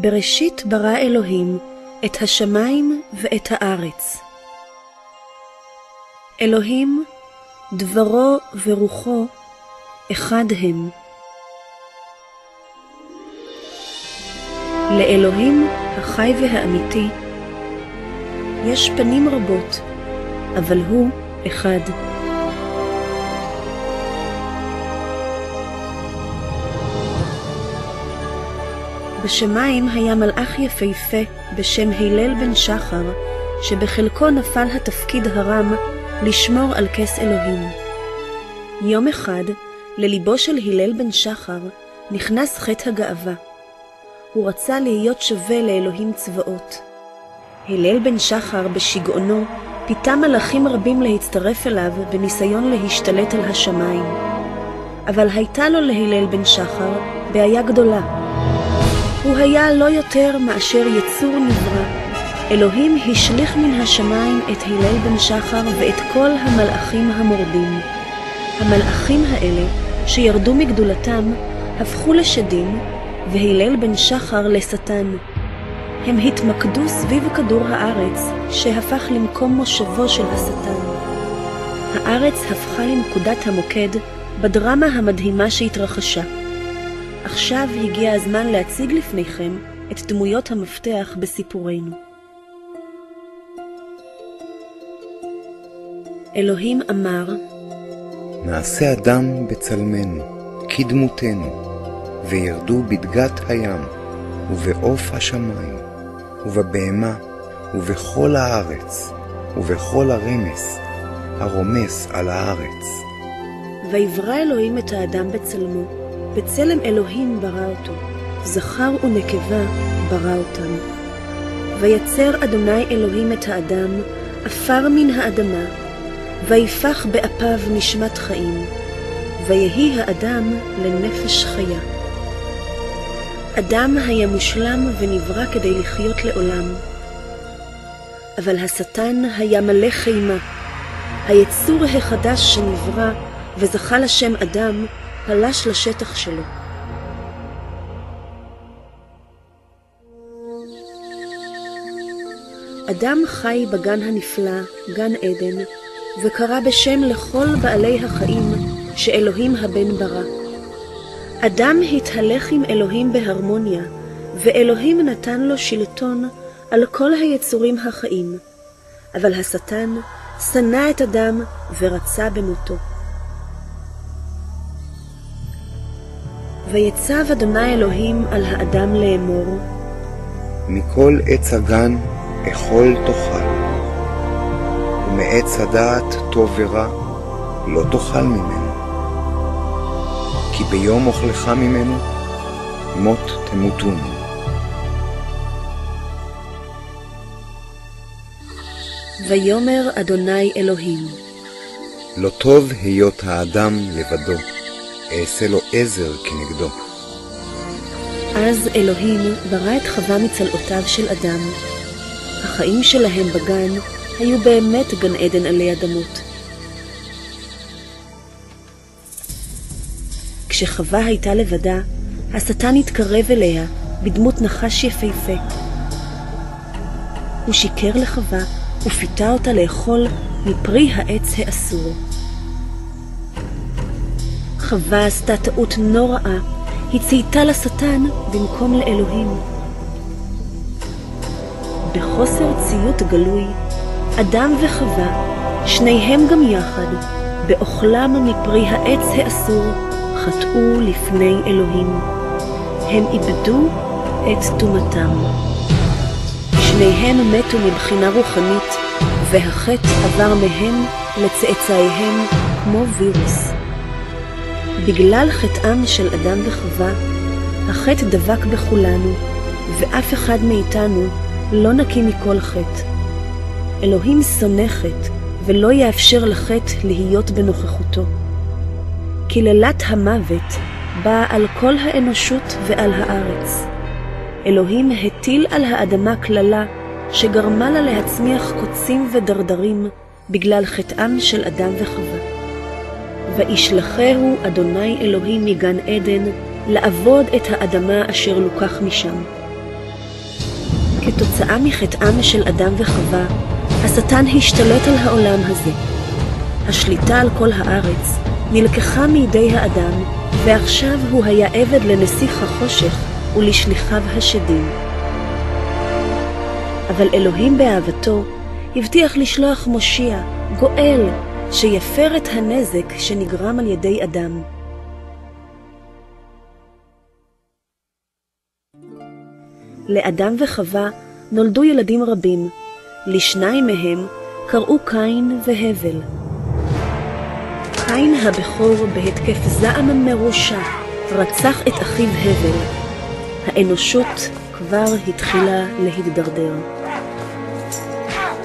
בראשית ברא אלוהים את השמיים ואת הארץ. אלוהים, דברו ורוחו, אחד הם. לאלוהים החי והאמיתי יש פנים רבות, אבל הוא אחד. בשמיים היה מלאך יפהפה בשם הלל בן שחר, שבחלקו נפל התפקיד הרם לשמור על כס אלוהים. יום אחד לליבו של הלל בן שחר נכנס חטא הגאווה. הוא רצה להיות שווה לאלוהים צבאות. הלל בן שחר בשגעונו פיתה מלאכים רבים להצטרף אליו בניסיון להשתלט על השמיים. אבל הייתה לו להלל בן שחר בעיה גדולה. הוא היה לא יותר מאשר יצור נברא. אלוהים השליך מן השמיים את הלל בן שחר ואת כל המלאכים המורדים. המלאכים האלה שירדו מגדולתם הפכו לשדים, והלל בן שחר לשטן. הם התמקדו סביב כדור הארץ שהפך למקום מושבו של השטן. הארץ הפכה לנקודת המוקד בדרמה המדהימה שהתרחשה. עכשיו הגיע הזמן להציג לפניכם את דמויות המפתח בסיפורנו. אלוהים אמר, נעשה אדם בצלמנו, כדמותנו, וירדו בדגת הים, ובעוף השמיים, ובבהמה, ובכל הארץ, ובכל הרמס, הרומס על הארץ. ויברא אלוהים את האדם בצלמו, בצלם אלוהים ברא אותו, זכר ונקבה ברא אותם. ויצר אדוני אלוהים את האדם, עפר מן האדמה, ויפח באפיו נשמת חיים, ויהי האדם לנפש חיה. אדם היה מושלם ונברא כדי לחיות לעולם. אבל השטן היה מלא חימה. היצור החדש שנברא וזכה לשם אדם, פלש לשטח שלו. אדם חי בגן הנפלא, גן עדן, וקרא בשם לכל בעלי החיים שאלוהים הבן ברא. אדם התהלך עם אלוהים בהרמוניה, ואלוהים נתן לו שלטון על כל היצורים החיים. אבל השטן שנא את אדם ורצה במותו. ויצב אדוני אלוהים על האדם לאמור, מכל עץ הגן אכול תאכל, ומעץ הדעת טוב ורע לא תאכל ממנו. כי ביום אוכלך ממנו, מות תמותון. ויאמר אדוני אלוהים, לא טוב היות האדם לבדו, אעשה לו עזר כנגדו. אז אלוהים ברא את חווה מצלעותיו של אדם. החיים שלהם בגן היו באמת גן עדן עלי אדמות. כשחווה הייתה לבדה, השטן התקרב אליה בדמות נחש יפהפה. הוא שיקר לחווה ופיתה אותה לאכול מפרי העץ האסור. חווה עשתה טעות נוראה, היא צייתה לשטן במקום לאלוהים. בחוסר ציות גלוי, אדם וחווה, שניהם גם יחד, באוכלם מפרי העץ האסור, חטאו לפני אלוהים. הם איבדו את תומתם. שניהם מתו מבחינה רוחנית, והחטא עבר מהם לצאצאיהם כמו וירוס. בגלל חטאם של אדם וחווה, החטא דבק בכולנו, ואף אחד מאיתנו לא נקי מכל חטא. אלוהים שונא חטא, ולא יאפשר לחטא להיות בנוכחותו. קללת המוות באה על כל האנושות ועל הארץ. אלוהים הטיל על האדמה קללה שגרמה לה להצמיח קוצים ודרדרים בגלל חטאם של אדם וחווה. וישלחהו אדוני אלוהים מגן עדן לעבוד את האדמה אשר לוקח משם. כתוצאה מחטאם של אדם וחווה, השטן השתלט על העולם הזה. השליטה על כל הארץ נלקחה מידי האדם, ועכשיו הוא היה עבד לנסיך החושך ולשליחיו השדים. אבל אלוהים באהבתו הבטיח לשלוח מושיע, גואל, שיפר את הנזק שנגרם על ידי אדם. לאדם וחווה נולדו ילדים רבים, לשניים מהם קראו קין והבל. קין הבכור בהתקף זעם מרושע רצח את אחיו הבל. האנושות כבר התחילה להתדרדר.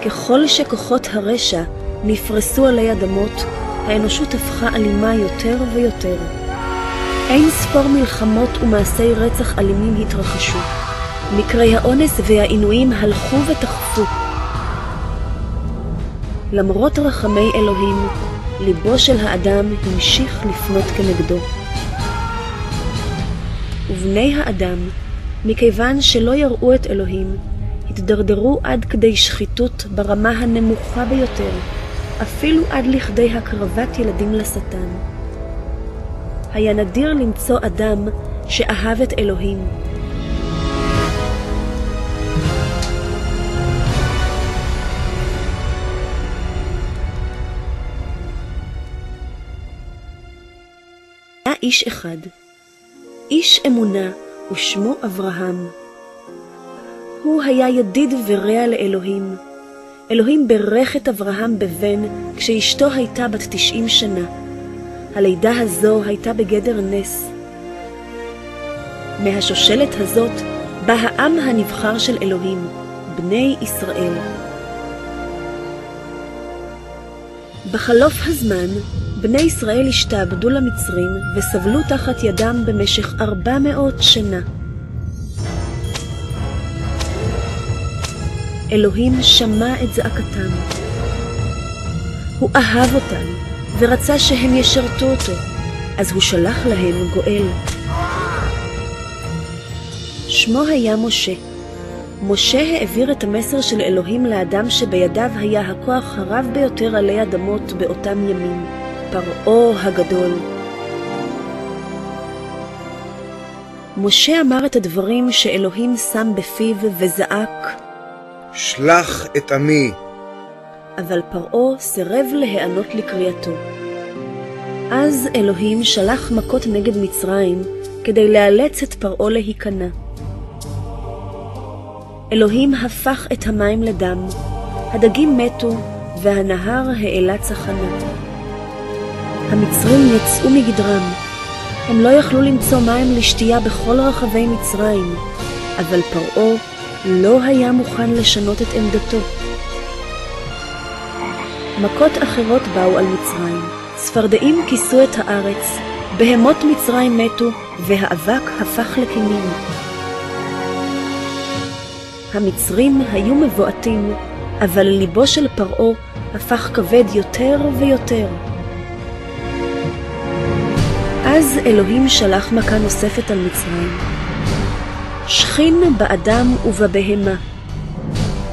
ככל שכוחות הרשע נפרסו עלי אדמות, האנושות הפכה אלימה יותר ויותר. אין ספור מלחמות ומעשי רצח אלימים התרחשו. מקרי האונס והעינויים הלכו ותחפו. למרות רחמי אלוהים, ליבו של האדם המשיך לפנות כנגדו. ובני האדם, מכיוון שלא יראו את אלוהים, התדרדרו עד כדי שחיתות ברמה הנמוכה ביותר, אפילו עד לכדי הקרבת ילדים לשטן. היה נדיר למצוא אדם שאהב את אלוהים. היה איש אחד, איש אמונה ושמו אברהם. הוא היה ידיד ורע לאלוהים. אלוהים ברך את אברהם בבן כשאשתו הייתה בת 90 שנה. הלידה הזו הייתה בגדר נס. מהשושלת הזאת בא העם הנבחר של אלוהים, בני ישראל. בחלוף הזמן, בני ישראל השתעבדו למצרים וסבלו תחת ידם במשך 400 שנה. אלוהים שמע את זעקתם. הוא אהב אותם ורצה שהם ישרתו אותו, אז הוא שלח להם גואל. שמו היה משה. משה העביר את המסר של אלוהים לאדם שבידיו היה הכוח הרב ביותר עלי אדמות באותם ימים, פרעה הגדול. משה אמר את הדברים שאלוהים שם בפיו וזעק, שלח את עמי. אבל פרעה סירב להיענות לקריאתו. אז אלוהים שלח מכות נגד מצרים כדי לאלץ את פרעה להיכנע. אלוהים הפך את המים לדם, הדגים מתו והנהר העלה צחנה. המצרים יצאו מגדרם. הם לא יכלו למצוא מים לשתייה בכל רחבי מצרים, אבל פרעה לא היה מוכן לשנות את עמדתו. מכות אחרות באו על מצרים, צפרדעים כיסו את הארץ, בהמות מצרים מתו והאבק הפך לכינים. המצרים היו מבועתים, אבל ליבו של פרעה הפך כבד יותר ויותר. אז אלוהים שלח מכה נוספת על מצרים. שכין באדם ובבהמה.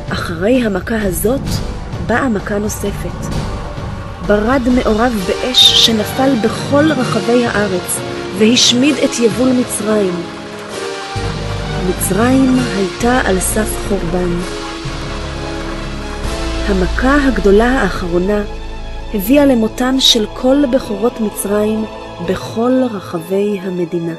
אחרי המכה הזאת באה מכה נוספת. ברד מעורב באש שנפל בכל רחבי הארץ והשמיד את יבול מצרים. מצרים הייתה על סף חורבן. המכה הגדולה האחרונה הביאה למותם של כל בכורות מצרים בכל רחבי המדינה.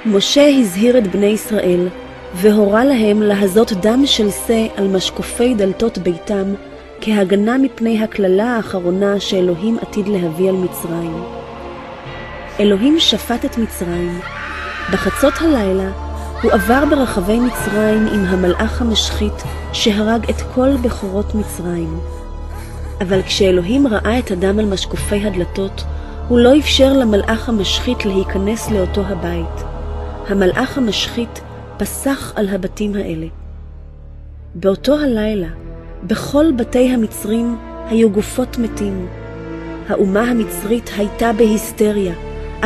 משה הזהיר את בני ישראל והורה להם להזות דם של שא על משקופי דלתות ביתם כהגנה מפני הכללה האחרונה שאלוהים עתיד להביא על מצרים. אלוהים שפט את מצרים. בחצות הלילה הוא עבר ברחבי מצרים עם המלאך המשחית שהרג את כל בכורות מצרים. אבל כשאלוהים ראה את הדם על משקופי הדלתות, הוא לא אפשר למלאך המשחית להיכנס לאותו הבית. המלאך המשחית פסח על הבתים האלה. באותו הלילה, בכל בתי המצרים היו גופות מתים. האומה המצרית הייתה בהיסטריה,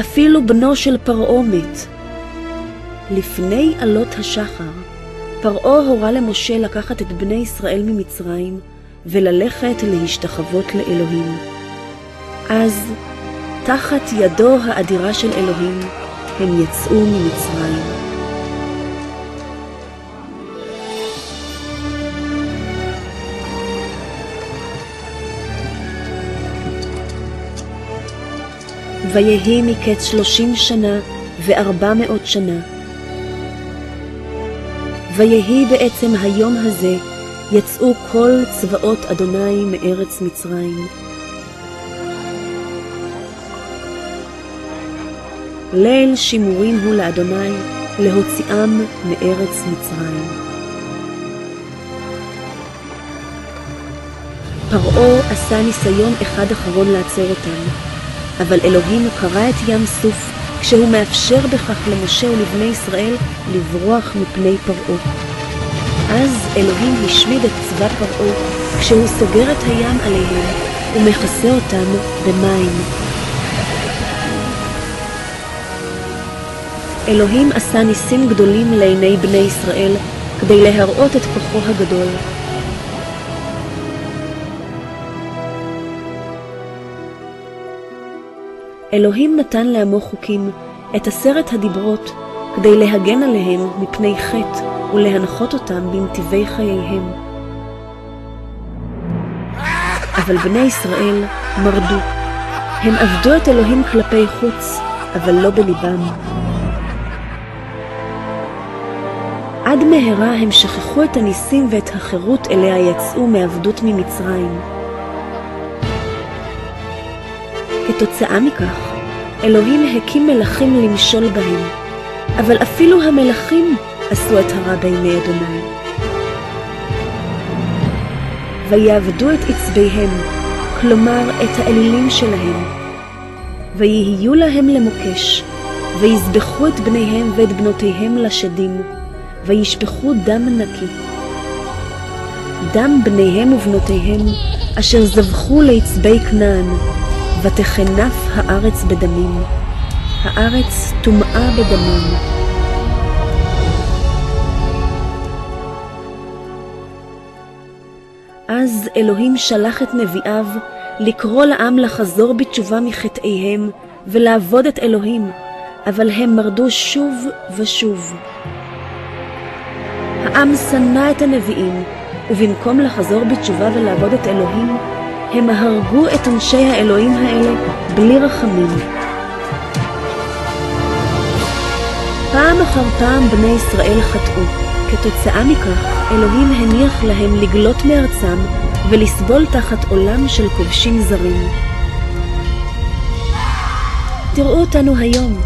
אפילו בנו של פרעה מת. לפני עלות השחר פרעה הורה למשה לקחת את בני ישראל ממצרים וללכת להשתחוות לאלוהים. אז, תחת ידו האדירה של אלוהים, הם יצאו ממצרים. ויהי מקץ 30 שנה ו400 שנה. ויהי בעצם היום הזה יצאו כל צבאות אדוני מארץ מצרים. ליל שימורים הוא לאדוני להוציאם מארץ מצרים. פרעה עשה ניסיון אחד אחרון לעצור אותם, אבל אלוהים קרא את ים סוף כשהוא מאפשר בכך למשה ולבני ישראל לברוח מפני פרעה. אז אלוהים השמיד את צבא פרעה כשהוא סוגר את הים עליהם ומכסה אותם במים. אלוהים עשה ניסים גדולים לעיני בני ישראל כדי להראות את כוחו הגדול. אלוהים נתן לעמו חוקים, את 10 הדיברות, כדי להגן עליהם מפני חטא ולהנחות אותם בנתיבי חייהם. אבל בני ישראל מרדו. הם עבדו את אלוהים כלפי חוץ, אבל לא בליבם. עד מהרה הם שכחו את הניסים ואת החירות אליה יצאו מעבדות ממצרים. כתוצאה מכך, אלוהים הקים מלכים למשול בהם, אבל אפילו המלכים עשו את הרע בעיני אדוני. ויעבדו את עצביהם, כלומר את האלילים שלהם, ויהיו להם למוקש, ויזבחו את בניהם ואת בנותיהם לשדים, וישפכו דם נקי. דם בניהם ובנותיהם אשר זבחו לעצבי כנען, ותחנף הארץ בדמים. הארץ טומאה בדמם. אז אלוהים שלח את נביאיו לקרוא לעם לחזור בתשובה מחטאיהם ולעבוד את אלוהים, אבל הם מרדו שוב ושוב. העם שנא את הנביאים, ובמקום לחזור בתשובה ולעבוד את אלוהים, הם הרגו את אנשי האלוהים האלה בלי רחמים. פעם אחר פעם בני ישראל חטאו. כתוצאה מכך, אלוהים הניח להם לגלות מארצם ולסבול תחת עולם של כובשים זרים. תראו אותנו היום.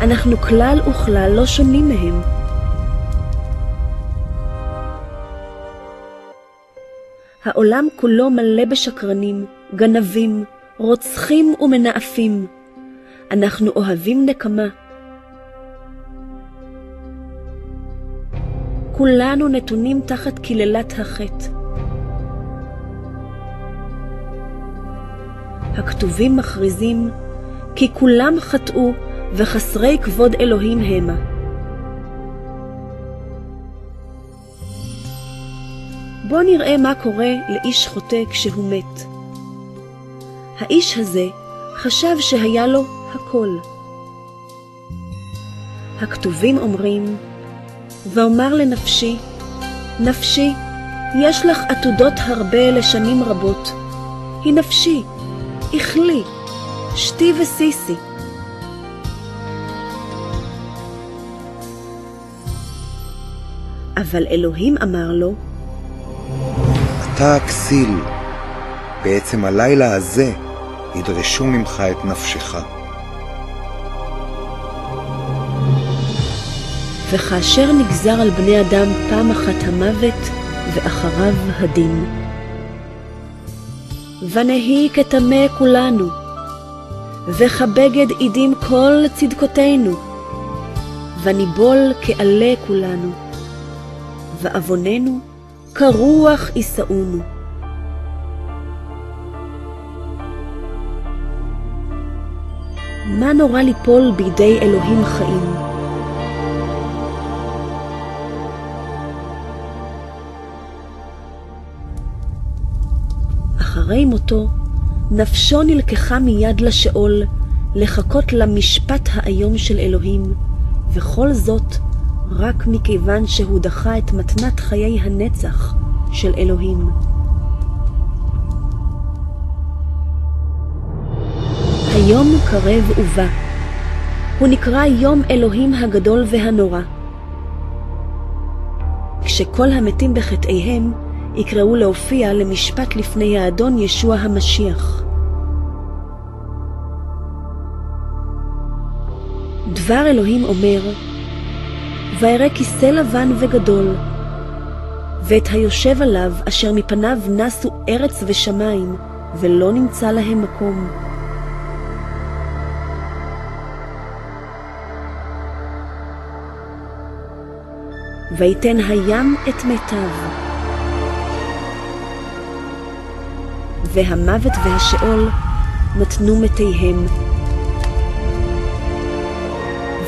אנחנו כלל וכלל לא שונים מהם. העולם כולו מלא בשקרנים, גנבים, רוצחים ומנאפים. אנחנו אוהבים נקמה. כולנו נתונים תחת קללת החטא. הכתובים מכריזים כי כולם חטאו וחסרי כבוד אלוהים המה. בוא נראה מה קורה לאיש חוטא כשהוא מת. האיש הזה חשב שהיה לו הכל. הכתובים אומרים, ואומר לנפשי, נפשי, יש לך עתודות הרבה לשנים רבות. היא נפשי, איכלי, שתי וסיסי. אבל אלוהים אמר לו, אתה הכסיל, בעצם הלילה הזה ידרשו ממך את נפשך. וכאשר נגזר על בני אדם פעם אחת המוות ואחריו הדין. ונהי כתמה כולנו, וכבגד עידים כל צדקותינו, וניבול כעלה כולנו, ועווננו כרוח יישאונו. מה נורא ליפול בידי אלוהים חיים? אחרי מותו, נפשו נלקחה מיד לשאול, לחכות למשפט האיום של אלוהים, וכל זאת רק מכיוון שהוא דחה את מתנת חיי הנצח של אלוהים. היום קרב ובא. הוא נקרא יום אלוהים הגדול והנורא. כשכל המתים בחטאיהם יקראו להופיע למשפט לפני האדון ישוע המשיח. דבר אלוהים אומר, וירא כיסא לבן וגדול, ואת היושב עליו אשר מפניו נסו ארץ ושמיים, ולא נמצא להם מקום. ויתן הים את מיטב, והמוות והשאול נתנו מתיהם.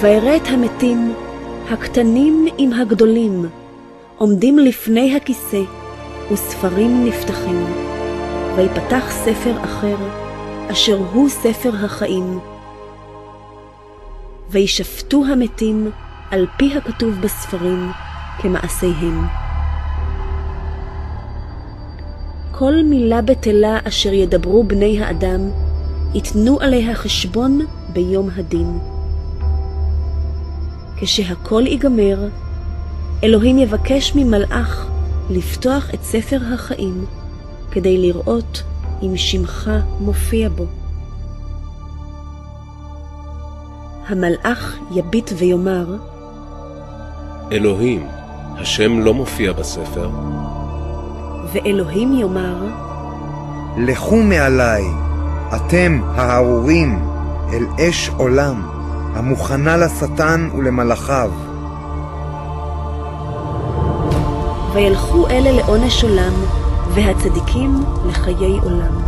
וירא את המתים, הקטנים עם הגדולים, עומדים לפני הכיסא, וספרים נפתחים. ויפתח ספר אחר, אשר הוא ספר החיים. וישפטו המתים על פי הכתוב בספרים כמעשיהם. כל מילה בטלה אשר ידברו בני האדם, יתנו עליה חשבון ביום הדין. כשהכל ייגמר, אלוהים יבקש ממלאך לפתוח את ספר החיים, כדי לראות אם שמך מופיע בו. המלאך יביט ויאמר, אלוהים, השם לא מופיע בספר. ואלוהים יאמר, לכו מעלי, אתם הארורים, אל אש עולם, המוכנה לשטן ולמלאכיו. וילכו אלה לעונש עולם, והצדיקים לחיי עולם.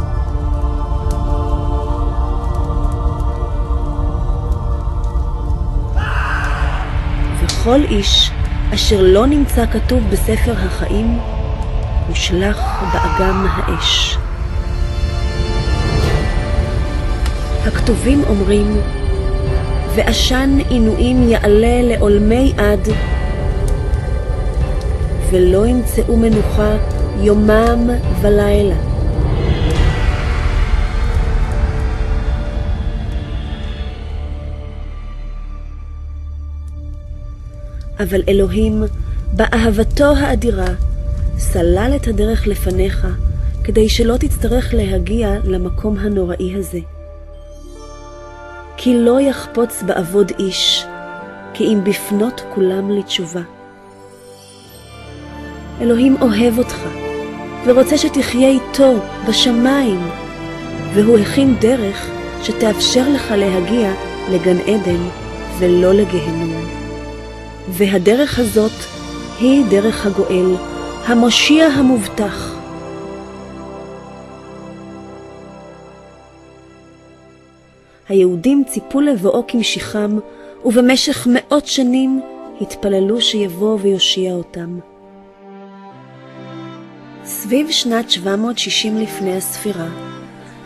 וכל איש אשר לא נמצא כתוב בספר החיים, הושלך באגם האש. הכתובים אומרים, ועשן עינויים יעלה לעולמי עד, ולא ימצאו מנוחה יומם ולילה. אבל אלוהים, באהבתו האדירה, סלל את הדרך לפניך, כדי שלא תצטרך להגיע למקום הנוראי הזה. כי לא יחפוץ בעבוד איש, כי אם בפנות כולם לתשובה. אלוהים אוהב אותך, ורוצה שתחיה איתו בשמיים, והוא הכין דרך שתאפשר לך להגיע לגן עדן ולא לגיהנום. והדרך הזאת היא דרך הגואל, המושיע המובטח. היהודים ציפו לבואו כמשיחם, ובמשך 100 שנים התפללו שיבוא ויושיע אותם. סביב שנת 760 לפני הספירה,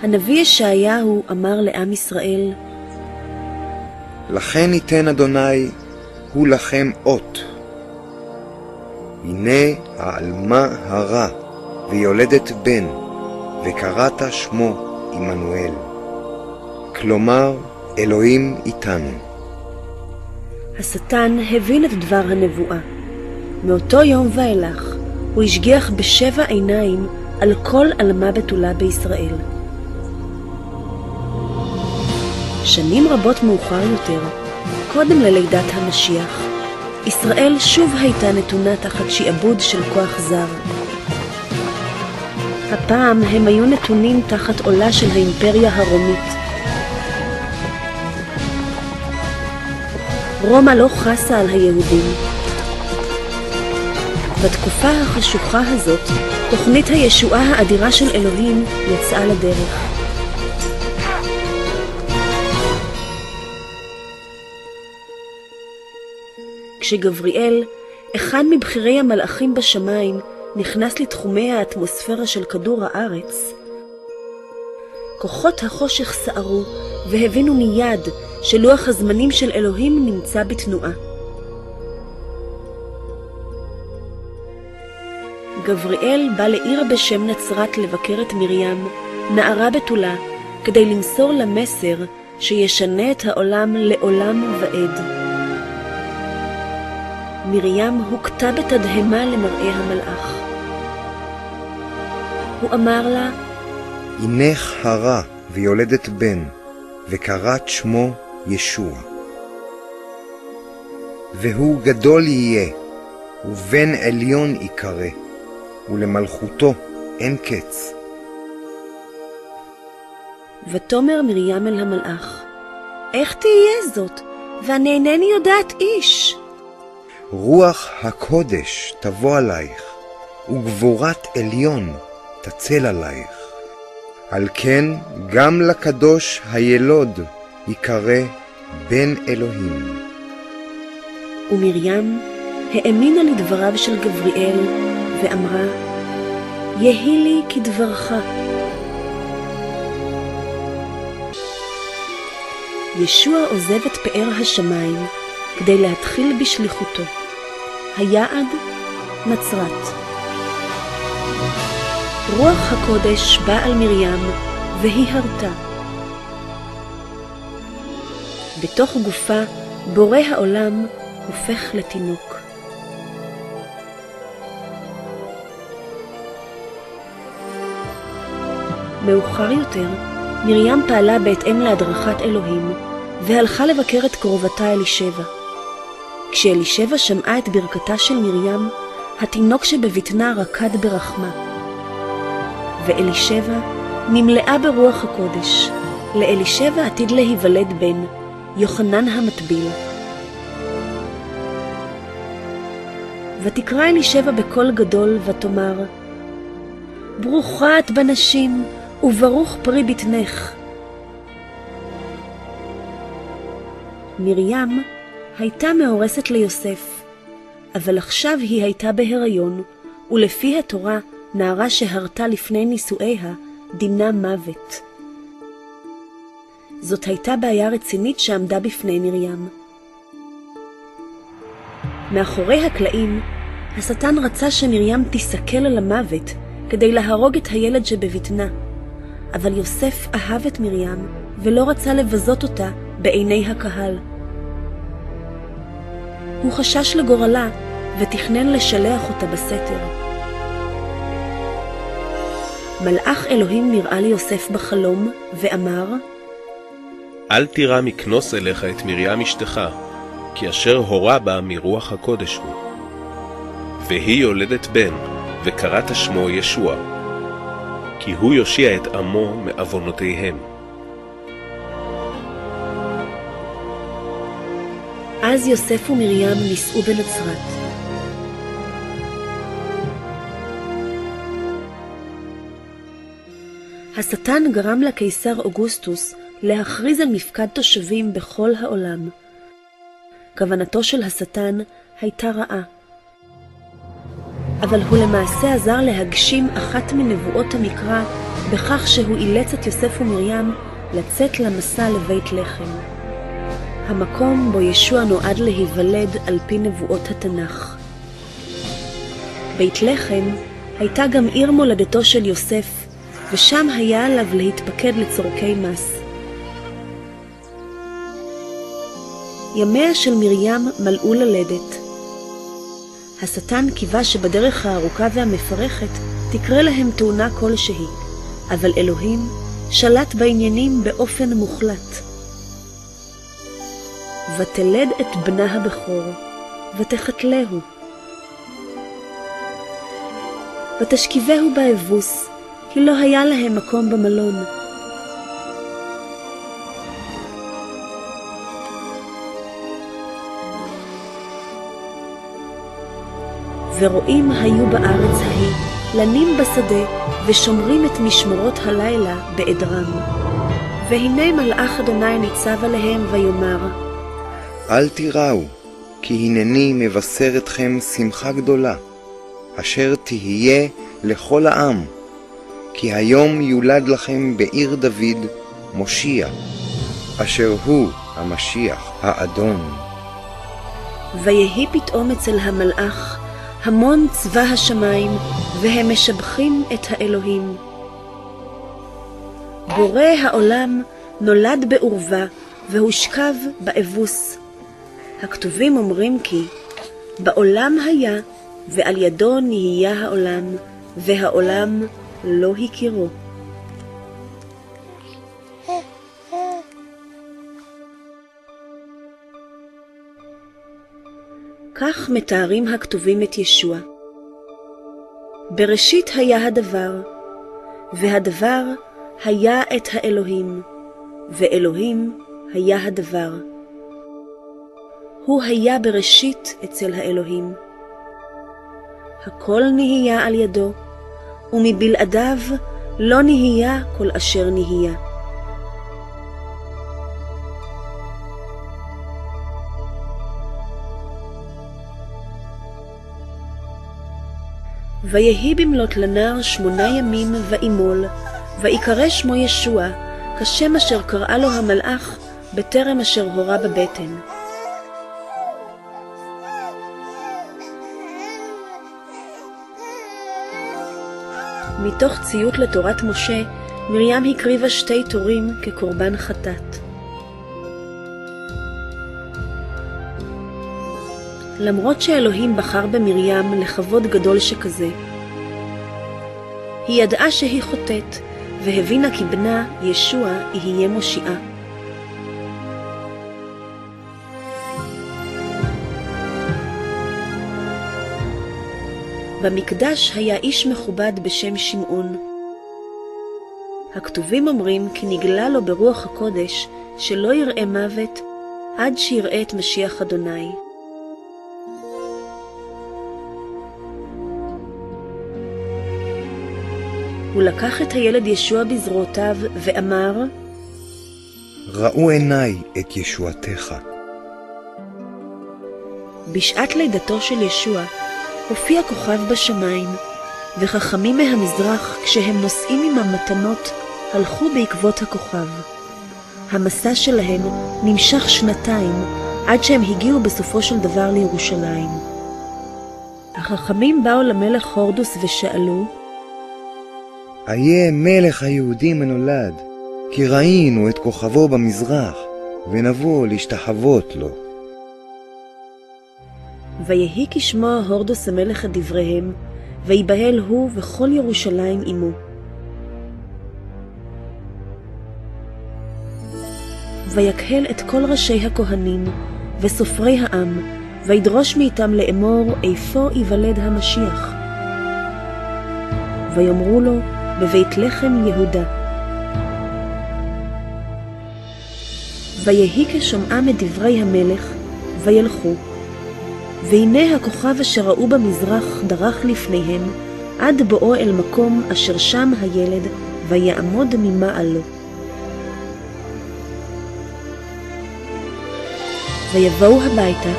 הנביא ישעיהו אמר לעם ישראל, לכן ייתן אדוני הוא לכם אות. הנה העלמה הרע, ויולדת בן, וקראת שמו עמנואל. כלומר, אלוהים איתנו. השטן הבין את דבר הנבואה. מאותו יום ואילך הוא השגיח ב7 עיניים על כל עלמה בתולה בישראל. שנים רבות מאוחר יותר, קודם ללידת המשיח, ישראל שוב הייתה נתונה תחת שעבוד של כוח זר. הפעם הם היו נתונים תחת עולה של האימפריה הרומית. רומא לא חסה על היהודים. בתקופה החשוכה הזאת, תוכנית הישועה האדירה של אלוהים יצאה לדרך. כשגבריאל, אחד מבכירי המלאכים בשמיים, נכנס לתחומי האטמוספירה של כדור הארץ, כוחות החושך סערו, והבינו מיד שלוח הזמנים של אלוהים נמצא בתנועה. גבריאל בא לעיר בשם נצרת לבקר את מרים, נערה בתולה, כדי למסור לה מסר שישנה את העולם לעולם ועד. מרים הוכתה בתדהמה למראה המלאך. הוא אמר לה, הנך הרה ויולדת בן, וקראת שמו ישוע. והוא גדול יהיה, ובן עליון יקרא, ולמלכותו אין קץ. ותאמר מרים אל המלאך, איך תהיה זאת? ואני אינני יודעת איש. רוח הקודש תבוא עלייך, וגבורת עליון תצל עלייך. על כן גם לקדוש הילוד יקרא בן אלוהים. ומרים האמינה לדבריו של גבריאל, ואמרה, יהי לי כדברך. ישוע עוזב את פאר השמיים כדי להתחיל בשליחותו. היעד נצרת. רוח הקודש בא על מרים והיא הרתה. בתוך גופה בורא העולם הופך לתינוק. מאוחר יותר, מרים פעלה בהתאם להדרכת אלוהים, והלכה לבקר את קרובתה אלישבע. כשאלישבע שמעה את ברכתה של מרים, התינוק שבבטנה רקד ברחמה. ואלישבע נמלאה ברוח הקודש. לאלישבע עתיד להיוולד בן, יוחנן המטביל. ותקרא אלישבע בקול גדול ותאמר, ברוכה את בנשים, וברוך פרי בטנך. מרים הייתה מאורסת ליוסף, אבל עכשיו היא הייתה בהיריון, ולפי התורה נערה שהרתה לפני נישואיה דינה מוות. זאת הייתה בעיה רצינית שעמדה בפני מרים. מאחורי הקלעים, השטן רצה שמרים תסכל על המוות כדי להרוג את הילד שבבטנה, אבל יוסף אהב את מרים ולא רצה לבזות אותה בעיני הקהל. הוא חשש לגורלה ותכנן לשלח אותה בסתר. מלאך אלוהים נראה ליוסף בחלום ואמר, אל תירא מכנוס אליך את מרים אשתך, כי אשר הורה בה מרוח הקודש הוא. והיא יולדת בן, וקראת שמו ישוע, כי הוא יושיע את עמו מעוונותיהם. אז יוסף ומרים נישאו בנצרת. השטן גרם לקיסר אוגוסטוס להכריז על מפקד תושבים בכל העולם. כוונתו של השטן הייתה רעה, אבל הוא למעשה עזר להגשים אחת מנבואות המקרא בכך שהוא אילץ את יוסף ומרים לצאת למסע לבית לחם, המקום בו ישוע נועד להיוולד על פי נבואות התנ"ך. בית לחם הייתה גם עיר מולדתו של יוסף, ושם היה עליו להתפקד לצורכי מס. ימיה של מרים מלאו ללדת. השטן קיווה שבדרך הארוכה והמפרכת תקרה להם תאונה כלשהי, אבל אלוהים שלט בעניינים באופן מוחלט. ותלד את בנה הבכור, ותחתלהו. ותשכיבהו באבוס, כי לא היה להם מקום במלון. ורועים היו בארץ ההיא, לנים בשדה, ושומרים את משמרות הלילה בעדרם. והנה מלאך אדוני ניצב עליהם ויאמר, אל תיראו, כי הנני מבשר אתכם שמחה גדולה, אשר תהיה לכל העם, כי היום יולד לכם בעיר דוד מושיע, אשר הוא המשיח, האדון. ויהי פתאום אצל המלאך המון צבא השמיים, והם משבחים את האלוהים. בורא העולם נולד בעורבה, והושכב באבוס. הכתובים אומרים כי בעולם היה, ועל ידו נהיה העולם, והעולם לא הכירו. כך מתארים הכתובים את ישוע. בראשית היה הדבר, והדבר היה את האלוהים, ואלוהים היה הדבר. הוא היה בראשית אצל האלוהים. הכל נהיה על ידו, ומבלעדיו לא נהיה כל אשר נהיה. ויהי במלאת לנער 8 ימים ואימול, ויקרא שמו ישוע, כשם אשר קרא לו המלאך בטרם אשר הורה בבטן. מתוך ציות לתורת משה, מרים הקריבה 2 תורים כקורבן חטאת. למרות שאלוהים בחר במרים לכבוד גדול שכזה, היא ידעה שהיא חוטאת, והבינה כי בנה, ישוע, יהיה מושיעה. במקדש היה איש מכובד בשם שמעון. הכתובים אומרים כי נגלה לו ברוח הקודש שלא יראה מוות עד שיראה את משיח אדוני. הוא לקח את הילד ישוע בזרועותיו ואמר, ראו עיניי את ישועתך. בשעת לידתו של ישוע הופיע כוכב בשמיים, וחכמים מהמזרח כשהם נושאים עמם מתנות הלכו בעקבות הכוכב. המסע שלהם נמשך 2 עד שהם הגיעו בסופו של דבר לירושלים. החכמים באו למלך הורדוס ושאלו, איה מלך היהודים הנולד, כי ראינו את כוכבו במזרח, ונבוא להשתחוות לו. ויהי כשמוע הורדוס המלך את דבריהם, ויבהל הוא וכל ירושלים עמו. ויקהל את כל ראשי הכהנים וסופרי העם, וידרוש מאיתם לאמור איפה ייוולד המשיח. ויאמרו לו, בבית לחם יהודה. ויהי כשומעם את דברי המלך, וילכו. והנה הכוכב אשר ראו במזרח דרך לפניהם, עד בואו אל מקום אשר שם הילד, ויעמוד ממעלו. ויבואו הביתה,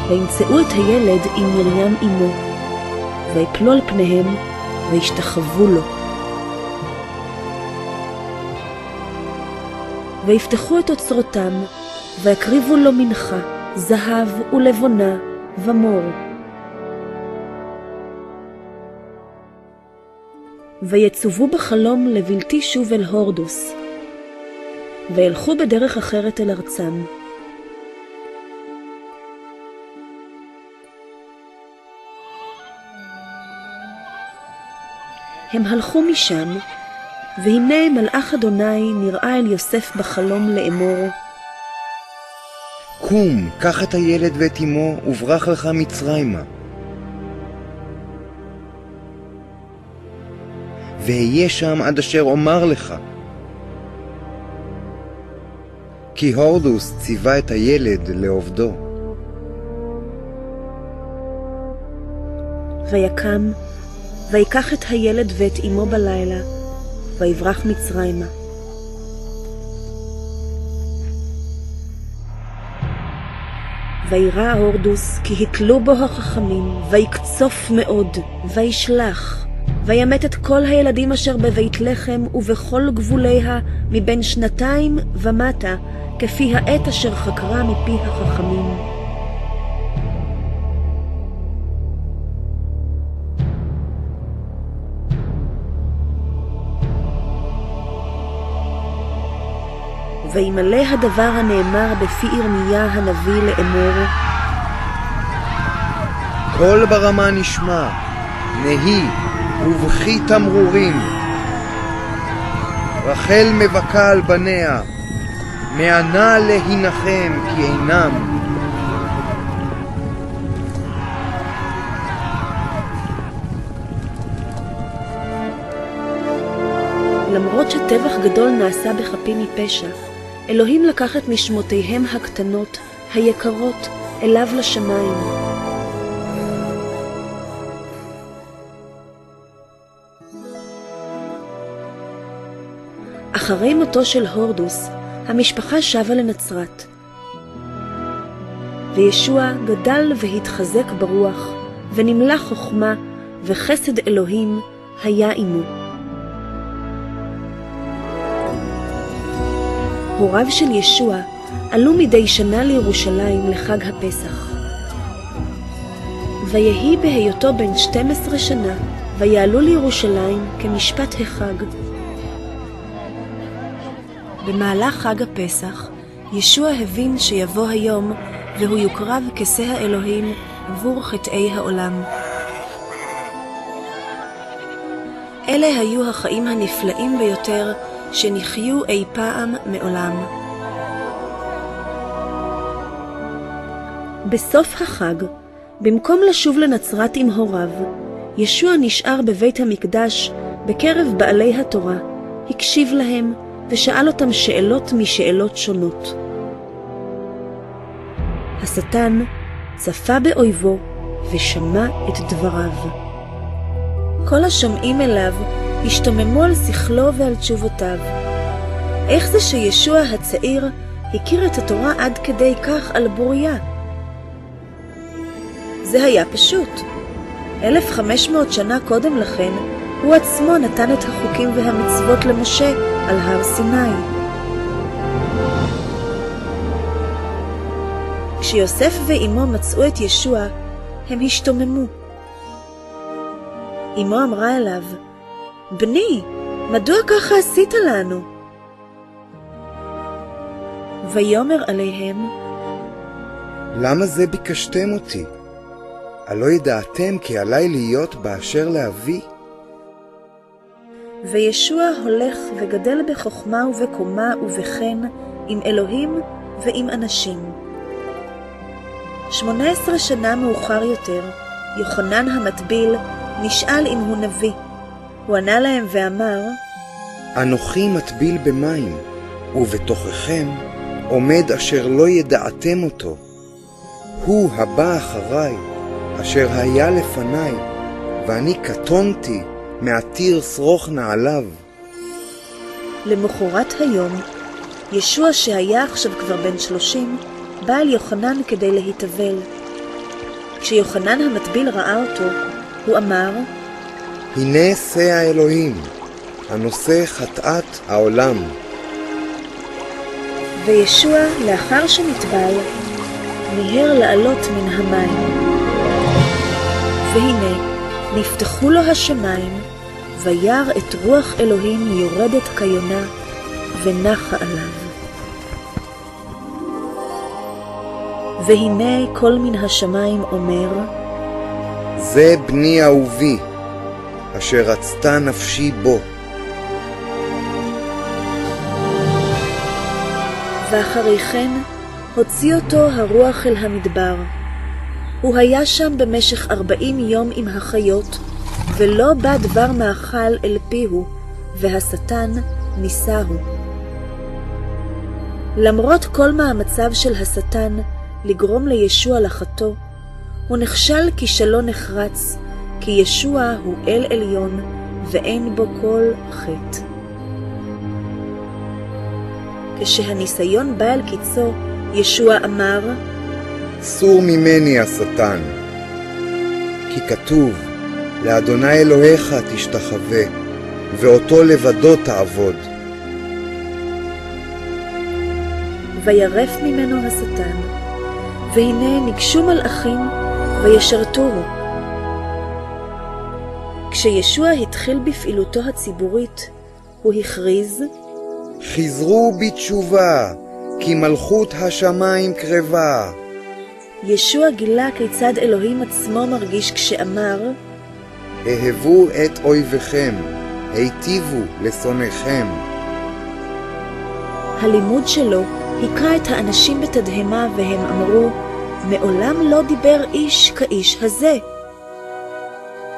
וימצאו את הילד עם מרים אמו, ויפלו על פניהם, וישתחוו לו. ויפתחו את אוצרותם, ויקריבו לו מנחה, זהב ולבונה ומור. ויצובו בחלום לבלתי שוב אל הורדוס, וילכו בדרך אחרת אל ארצם. הם הלכו משם, והנה מלאך אדוני נראה אל יוסף בחלום לאמור, קום, קח את הילד ואת אמו, וברח לך מצרימה. והיה שם עד אשר אומר לך. כי הורדוס ציווה את הילד לעובדו. ויקם, ויקח את הילד ואת אמו בלילה, ויברח מצרימה. וירא הורדוס כי התלו בו החכמים, ויקצוף מאוד, וישלח, וימת את כל הילדים אשר בבית לחם ובכל גבוליה מבין 2 ומטה, כפי העת אשר חקרה מפי החכמים. וימלא הדבר הנאמר בפי ירמיה הנביא לאמור, קול ברמה נשמע, נהי ובכי תמרורים. רחל מבכה על בניה, מענה להינחם כי אינם. למרות שטבח גדול נעשה בחפים מפשע, אלוהים לקח את נשמותיהם הקטנות, היקרות, אליו לשמיים. אחרי מותו של הורדוס, המשפחה שבה לנצרת. וישוע גדל והתחזק ברוח, ונמלא חוכמה, וחסד אלוהים היה עמו. הוריו של ישוע עלו מדי שנה לירושלים לחג הפסח. ויהי בהיותו בן 12 שנה, ויעלו לירושלים כמשפט החג. במהלך חג הפסח, ישוע הבין שיבוא היום, והוא יוקרב כשה האלוהים עבור חטאי העולם. אלה היו החיים הנפלאים ביותר שנחיה אי פעם מעולם. בסוף החג, במקום לשוב לנצרת עם הוריו, ישוע נשאר בבית המקדש בקרב בעלי התורה, הקשיב להם ושאל אותם שאלות משאלות שונות. השטן צפה באויבו ושמע את דבריו. כל השומעים אליו השתוממו על שכלו ועל תשובותיו. איך זה שישוע הצעיר הכיר את התורה עד כדי כך על בוריה? זה היה פשוט. 1500 שנה קודם לכן, הוא עצמו נתן את החוקים והמצוות למשה על הר סיני. כשיוסף ואמו מצאו את ישוע, הם השתוממו. אמו אמרה אליו, בני, מדוע ככה עשית לנו? ויאמר עליהם, למה זה ביקשתם אותי? הלא ידעתם כי עלי להיות באשר לאבי? וישוע הולך וגדל בחוכמה ובקומה ובחן עם אלוהים ועם אנשים. 18 שנה מאוחר יותר, יוחנן המטביל נשאל אם הוא נביא. הוא ענה להם ואמר, אנוכי מטביל במים, ובתוככם עומד אשר לא ידעתם אותו. הוא הבא אחריי, אשר היה לפניי, ואני קטונתי מעתיר שרוך נעליו. למחרת היום, ישוע שהיה עכשיו כבר בן 30, בא אל יוחנן כדי להתאבל. כשיוחנן המטביל ראה אותו, הוא אמר, הנה שא האלוהים, הנושא חטאת העולם. וישוע, לאחר שנטבל, מיהר לעלות מן המים. והנה, נפתחו לו השמיים, וירא את רוח אלוהים יורדת כיונה, ונחה עליו. והנה קול מן השמיים אומר, זה בני אהובי, אשר רצתה נפשי בו. ואחרי כן הוציא אותו הרוח אל המדבר. הוא היה שם במשך 40 יום עם החיות, ולא בא דבר מאכל אל פיהו, והשטן ניסהו. למרות כל מאמציו של השטן לגרום לישוע לחטוא, הוא נכשל כישלון נחרץ, כי ישוע הוא אל עליון ואין בו כל חטא. כשהניסיון בא אל קיצו, ישוע אמר, סור ממני השטן, כי כתוב, לאדוני אלוהיך תשתחווה, ואותו לבדו תעבוד. וירף ממנו השטן, והנה ניגשו מלאכים וישרתוהו. כשישוע התחיל בפעילותו הציבורית, הוא הכריז, חזרו בתשובה, כי מלכות השמיים קרבה. ישוע גילה כיצד אלוהים עצמו מרגיש כשאמר, אהבו את אויביכם, היטיבו לשונאיכם. הלימוד שלו היכה את האנשים בתדהמה, והם אמרו, מעולם לא דיבר איש כאיש הזה.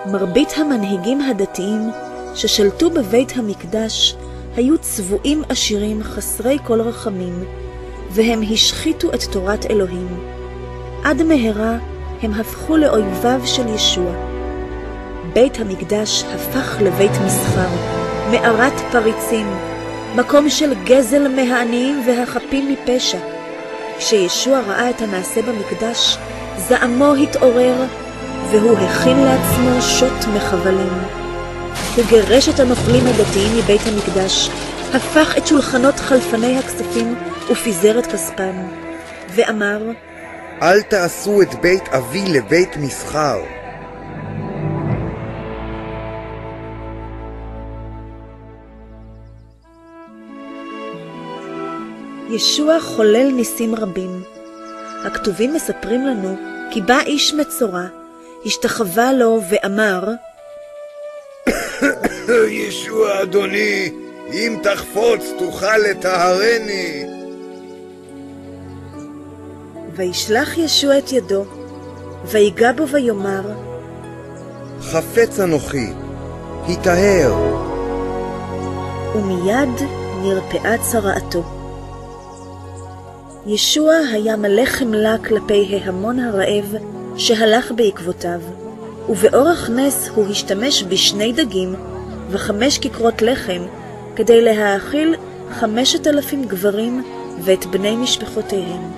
מרבית המנהיגים הדתיים ששלטו בבית המקדש היו צבועים עשירים חסרי כל רחמים, והם השחיתו את תורת אלוהים. עד מהרה הם הפכו לאויביו של ישוע. בית המקדש הפך לבית מסחר, מערת פריצים, מקום של גזל מהעניים והחפים מפשע. כשישוע ראה את הנעשה במקדש, זעמו התעורר, והוא הכין לעצמו שוט מחבלים. הוא גירש את הנוכלים הדתיים מבית המקדש, הפך את שולחנות חלפני הכספים ופיזר את כספם, ואמר, אל תעשו את בית אבי לבית מסחר. ישוע חולל ניסים רבים. הכתובים מספרים לנו כי בא איש מצורע, השתחווה לו ואמר, ישוע אדוני, אם תחפוץ תוכל לטהרני. וישלח ישוע את ידו, ויגע בו ויאמר, חפץ אנוכי, היטהר. ומיד נרפאה צרעתו. ישוע היה מלא חמלה כלפי ההמון הרעב שהלך בעקבותיו, ובאורח נס הוא השתמש בשני דגים ו5 כיכרות לחם כדי להאכיל 5,000 גברים ואת בני משפחותיהם.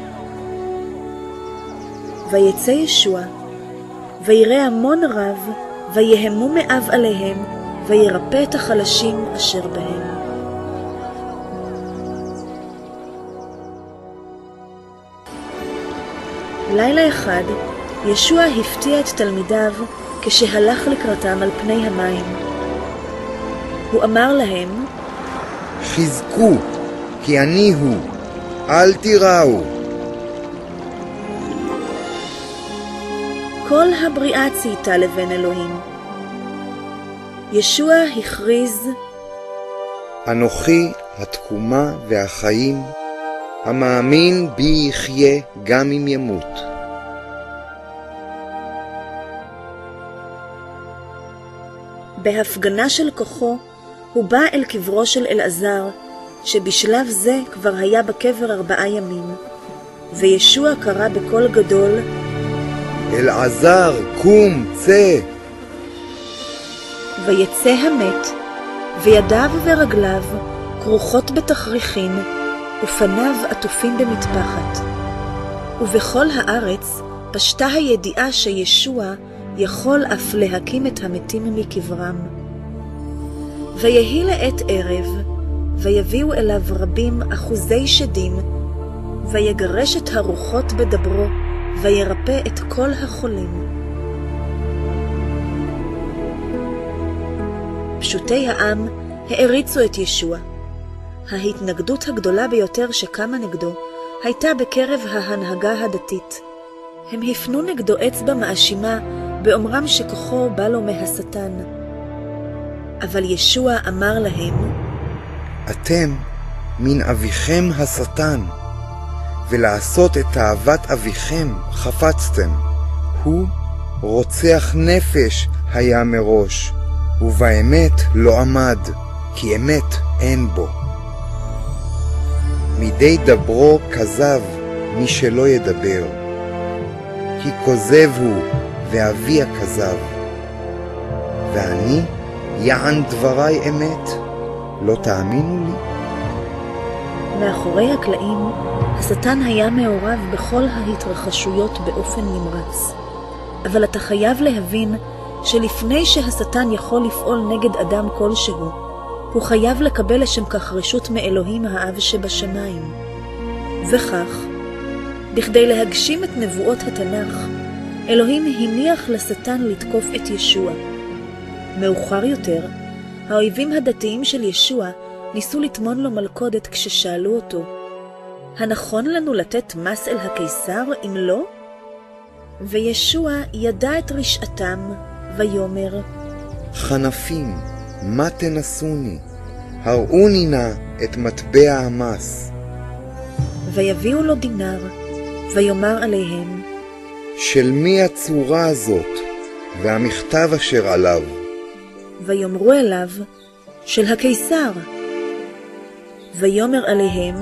ויצא ישוע, ויראה המון רב, ויהמו מאב עליהם, וירפא את החלשים אשר בהם. לילה אחד, ישוע הפתיע את תלמידיו כשהלך לקראתם על פני המים. הוא אמר להם, חזקו, כי אני הוא, אל תיראו. כל הבריאה צייתה לבן אלוהים. ישוע הכריז, אנוכי התקומה והחיים, המאמין בי יחיה גם אם ימות. בהפגנה של כוחו, הוא בא אל קברו של אלעזר, שבשלב זה כבר היה בקבר 4 ימים, וישוע קרא בקול גדול, אלעזר, קום, צא. ויצא המת, וידיו ורגליו כרוכות בתכריכין, ופניו עטופים במטפחת. ובכל הארץ פשטה הידיעה שישוע יכול אף להקים את המתים מקברם. ויהי לעת ערב, ויביאו אליו רבים אחוזי שדים, ויגרש את הרוחות בדברו, וירפא את כל החולים. פשוטי העם העריצו את ישוע. ההתנגדות הגדולה ביותר שקמה נגדו הייתה בקרב ההנהגה הדתית. הם הפנו נגדו אצבע מאשימה באומרם שכוחו בא לו מהשטן. אבל ישוע אמר להם, אתם מן אביכם השטן, ולעשות את תאוות אביכם חפצתם. הוא רוצח נפש היה מראש, ובאמת לא עמד, כי אמת אין בו. מדי דברו כזב מי שלא ידבר, כי כוזב הוא ואבי הכזב. ואני יען דברי אמת, לא תאמינו לי? מאחורי הקלעים, השטן היה מעורב בכל ההתרחשויות באופן נמרץ. אבל אתה חייב להבין שלפני שהשטן יכול לפעול נגד אדם כלשהו, הוא חייב לקבל לשם כך רשות מאלוהים האב שבשמיים. וכך, בכדי להגשים את נבואות התנ"ך, אלוהים הניח לשטן לתקוף את ישוע. מאוחר יותר, האויבים הדתיים של ישוע ניסו לטמון לו מלכודת כששאלו אותו, הנכון לנו לתת מס אל הקיסר אם לא? וישוע ידע את רשעתם ויאמר, חנפים, מה תנסוני? הראוני נא את מטבע המס. ויביאו לו דינר, ויאמר עליהם, של מי הצורה הזאת והמכתב אשר עליו? ויאמרו אליו, של הקיסר. ויאמר עליהם,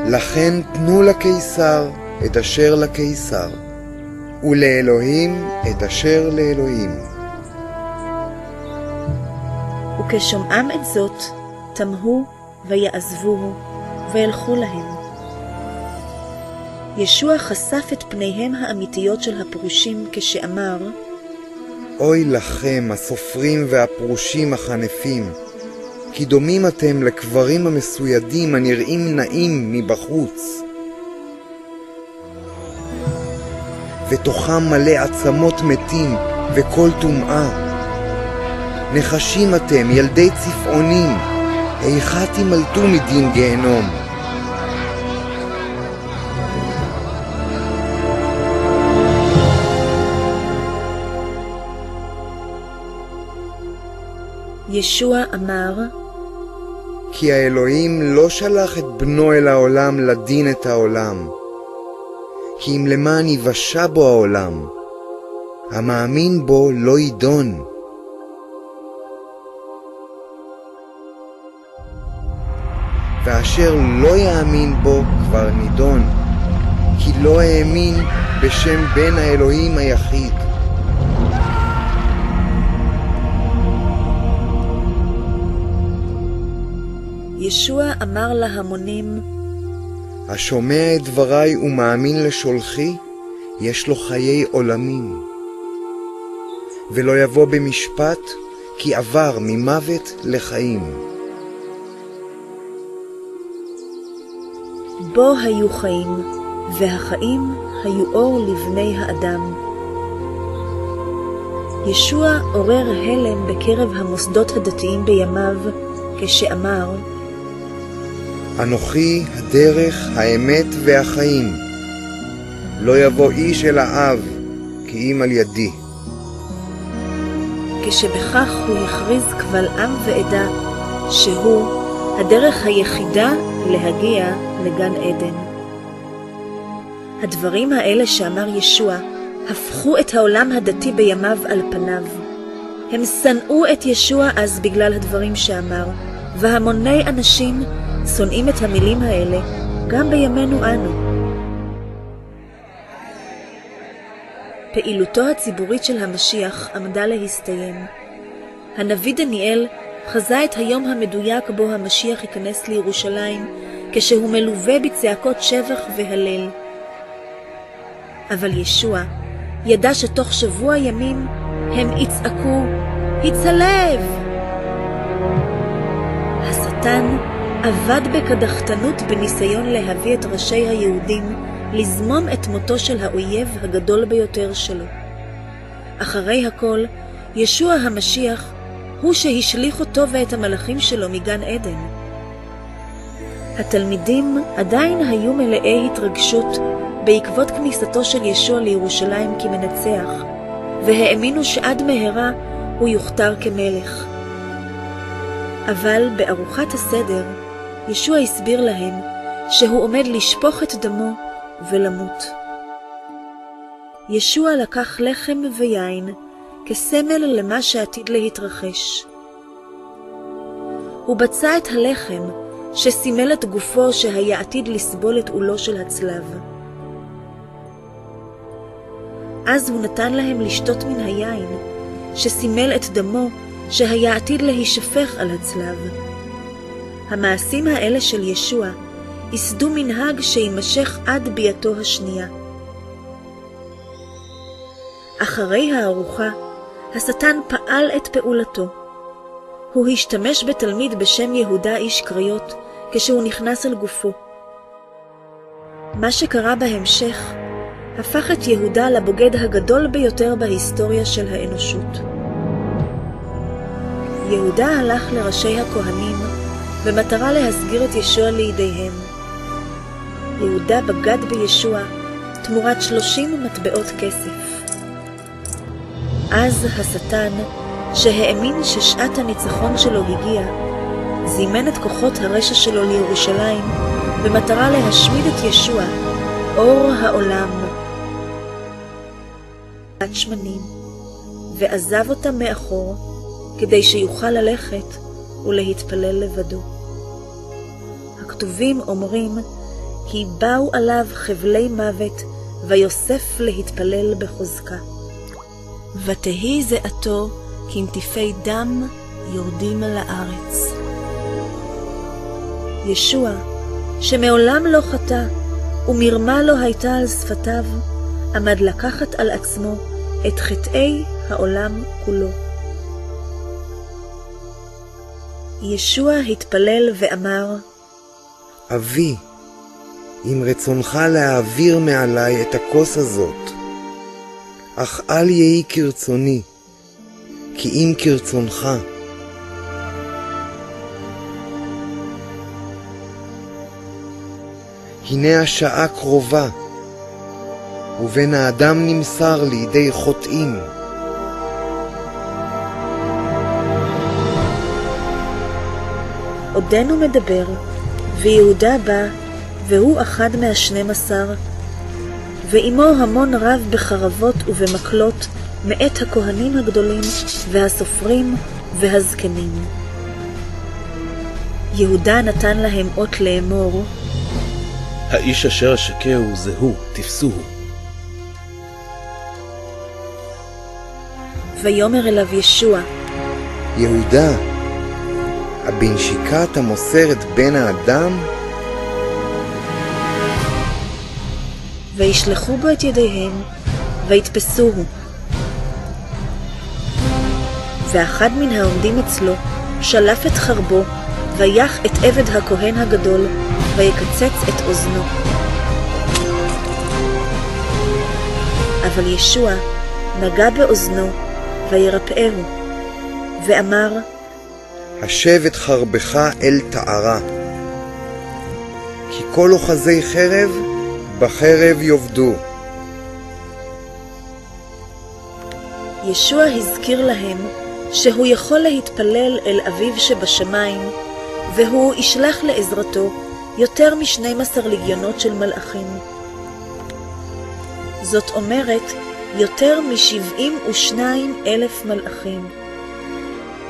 לכן תנו לקיסר את אשר לקיסר, ולאלוהים את אשר לאלוהים. וכשומעם את זאת, תמהו ויעזבוהו, וילכו להם. ישוע חשף את פניהם האמיתיות של הפרושים כשאמר, אוי לכם, הסופרים והפרושים החנפים, כי דומים אתם לקברים המסוידים הנראים נעים מבחוץ, ותוכם מלא עצמות מתים וכל טומאה. נחשים אתם, ילדי צפעונים, איכה תימלטו מדין גיהנום. ישוע אמר, כי האלוהים לא שלח את בנו אל העולם לדין את העולם, כי אם למען יבשע בו העולם, המאמין בו לא יידון. ואשר לא יאמין בו כבר נידון, כי לא האמין בשם בן האלוהים היחיד. ישוע אמר להמונים, השומע את דבריי ומאמין לשולחי, יש לו חיי עולמים, ולא יבוא במשפט, כי עבר ממוות לחיים. בו היו חיים, והחיים היו אור לבני האדם. ישוע עורר הלם בקרב המוסדות הדתיים בימיו, כשאמר, אנוכי הדרך, האמת והחיים. לא יבוא איש אל האב, כי אם על ידי. כשבכך הוא הכריז קבל עם ועדה, שהוא הדרך היחידה להגיע לגן עדן. הדברים האלה שאמר ישוע הפכו את העולם הדתי בימיו על פניו. הם שנאו את ישוע אז בגלל הדברים שאמר, והמוני אנשים שונאים את המילים האלה גם בימינו אנו. פעילותו הציבורית של המשיח עמדה להסתיים. הנביא דניאל חזה את היום המדויק בו המשיח ייכנס לירושלים, כשהוא מלווה בצעקות שבח והלל. אבל ישוע ידע שתוך שבוע ימים הם יצעקו, הצלב! השטן עבד בקדחתנות בניסיון להביא את ראשי היהודים לזמום את מותו של האויב הגדול ביותר שלו. אחרי הכל, ישוע המשיח הוא שהשליך אותו ואת המלאכים שלו מגן עדן. התלמידים עדיין היו מלאי התרגשות בעקבות כניסתו של ישוע לירושלים כמנצח, והאמינו שעד מהרה הוא יוכתר כמלך. אבל בארוחת הסדר, ישוע הסביר להם שהוא עומד לשפוך את דמו ולמות. ישוע לקח לחם ויין כסמל למה שעתיד להתרחש. הוא בצע את הלחם שסימל את גופו שהיה עתיד לסבול את עולו של הצלב. אז הוא נתן להם לשתות מן היין שסימל את דמו שהיה עתיד להישפך על הצלב. המעשים האלה של ישוע ייסדו מנהג שימשך עד ביאתו השנייה. אחרי הארוחה, השטן פעל את פעולתו. הוא השתמש בתלמיד בשם יהודה איש קריות כשהוא נכנס אל גופו. מה שקרה בהמשך הפך את יהודה לבוגד הגדול ביותר בהיסטוריה של האנושות. יהודה הלך לראשי הכהנים במטרה להסגיר את ישוע לידיהם. יהודה בגד בישוע תמורת 30 מטבעות כסף. אז השטן, שהאמין ששעת הניצחון שלו הגיע, זימן את כוחות הרשע שלו לירושלים במטרה להשמיד את ישוע, אור העולם. בת שמנים, ועזב אותה מאחור כדי שיוכל ללכת ולהתפלל לבדו. הכתובים אומרים כי באו עליו חבלי מוות ויוסף להתפלל בחוזקה. ותהי זעתו כנטיפי דם יורדים על הארץ. ישוע, שמעולם לא חטא ומרמה לא הייתה על שפתיו, עמד לקחת על עצמו את חטאי העולם כולו. ישוע התפלל ואמר, אבי, אם רצונך להעביר מעלי את הכוס הזאת, אך אל יהי כרצוני, כי אם כרצונך. הנה השעה קרובה, ובן האדם נמסר לידי חוטאים. עודנו מדבר, ויהודה בא, והוא אחד מה12, ועמו המון רב בחרבות ובמקלות, מאת הכהנים הגדולים והסופרים והזקנים. יהודה נתן להם אות לאמור, האיש אשר אשקהו זה הוא, תפסוהו. ויאמר אליו ישוע, יהודה, הבנשיקה אתה מוסר את בן האדם? וישלחו בו את ידיהם, ויתפסוהו. ואחד מן העומדים אצלו שלף את חרבו, ויח את עבד הכהן הגדול, ויקצץ את אוזנו. אבל ישוע נגע באוזנו, וירפאהו, ואמר, השב את חרבך אל תערה, כי כל אוחזי חרב בחרב יאבדו. ישוע הזכיר להם שהוא יכול להתפלל אל אביו שבשמיים, והוא ישלח לעזרתו יותר מ12 לגיונות של מלאכים. זאת אומרת, יותר מ72,000 מלאכים.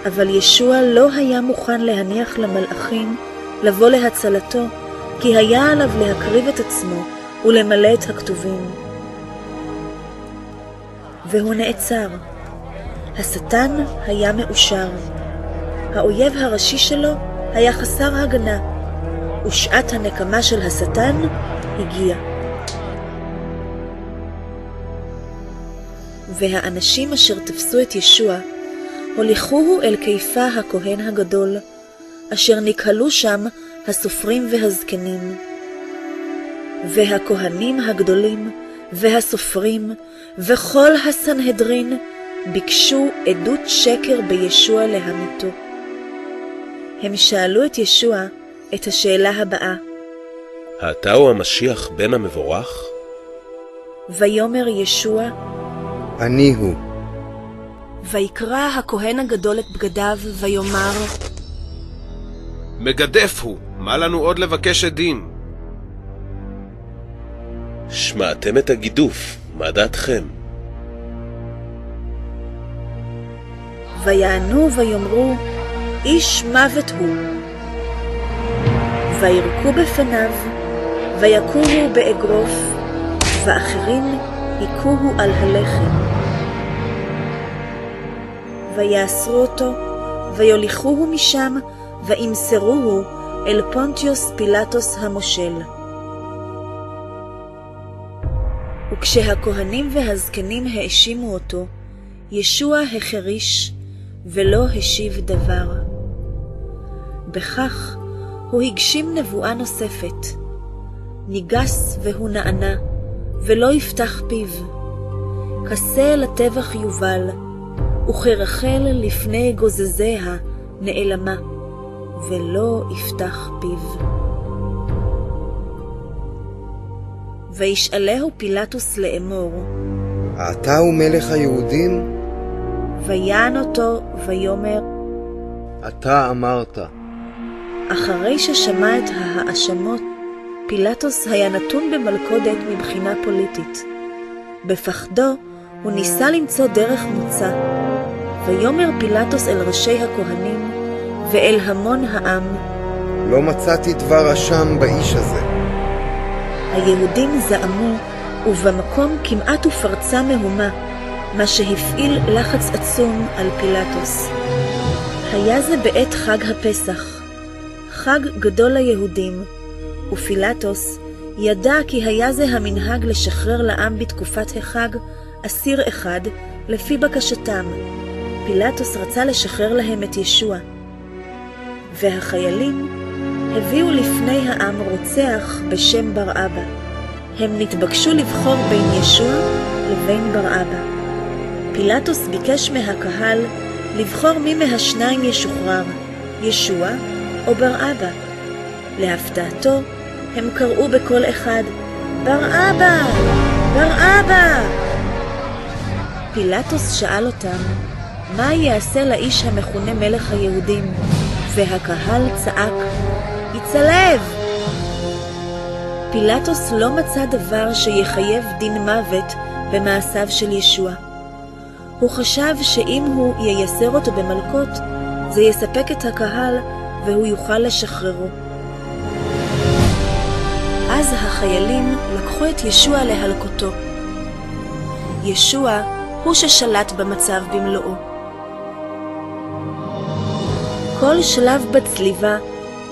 אבל ישוע לא היה מוכן להניח למלאכים לבוא להצלתו, כי היה עליו להקריב את עצמו ולמלא את הכתובים. והוא נעצר. השטן היה מאושר. האויב הראשי שלו היה חסר הגנה, ושעת הנקמה של השטן הגיעה. והאנשים אשר תפסו את ישוע הוליכוהו אל קיפה הכהן הגדול, אשר נקהלו שם הסופרים והזקנים. והכהנים הגדולים והסופרים וכל הסנהדרין ביקשו עדות שקר בישוע להמיתו. הם שאלו את ישוע את השאלה הבאה, אתה הוא המשיח בן המבורך? ויאמר ישוע, אני הוא. ויקרא הכהן הגדול את בגדיו ויאמר, מגדף הוא, מה לנו עוד לבקש עדים? שמעתם את הגידוף, מה דעתכם? ויענו ויאמרו, איש מוות הוא. וירקו בפניו, ויקוהו באגרוף, ואחרים היכוהו על הלחם. ויאסרו אותו, ויוליכוהו משם, וימסרוהו אל פונטיוס פילטוס המושל. וכשהכהנים והזקנים האשימו אותו, ישוע החריש ולא השיב דבר. בכך הוא הגשים נבואה נוספת. ניגס והוא נענה, ולא יפתח פיו. כסה לטבח יובל, וכרחל לפני גוזזיה נעלמה, ולא יפתח פיו. וישאלהו פילטוס לאמור, אתה הוא מלך היהודים? ויען אותו ויאמר, אתה אמרת. אחרי ששמע את ההאשמות, פילטוס היה נתון במלכודת מבחינה פוליטית. בפחדו הוא ניסה למצוא דרך מוצא, ויאמר פילטוס אל ראשי הכהנים ואל המון העם, לא מצאתי דבר אשם באיש הזה. היהודים זעמו, ובמקום כמעט ופרצה מהומה, מה שהפעיל לחץ עצום על פילטוס. היה זה בעת חג הפסח, חג גדול ליהודים, ופילטוס ידע כי היה זה המנהג לשחרר לעם בתקופת החג אסיר אחד לפי בקשתם. פילטוס רצה לשחרר להם את ישוע. והחיילים הביאו לפני העם רוצח בשם בר אבא. הם נתבקשו לבחור בין ישוע לבין בר אבא. פילטוס ביקש מהקהל לבחור מי מהשניים ישוחרר, ישוע או בר אבא. להפתעתו, הם קראו בקול אחד, בר אבא! בר אבא! פילטוס שאל אותם, מה יעשה לאיש המכונה מלך היהודים? והקהל צעק, יצלב! פילטוס לא מצא דבר שיחייב דין מוות במעשיו של ישוע. הוא חשב שאם הוא ייסר אותו במלקות, זה יספק את הקהל והוא יוכל לשחררו. אז החיילים לקחו את ישוע להלקותו. ישוע הוא ששלט במצב במלואו. כל שלב בצליבה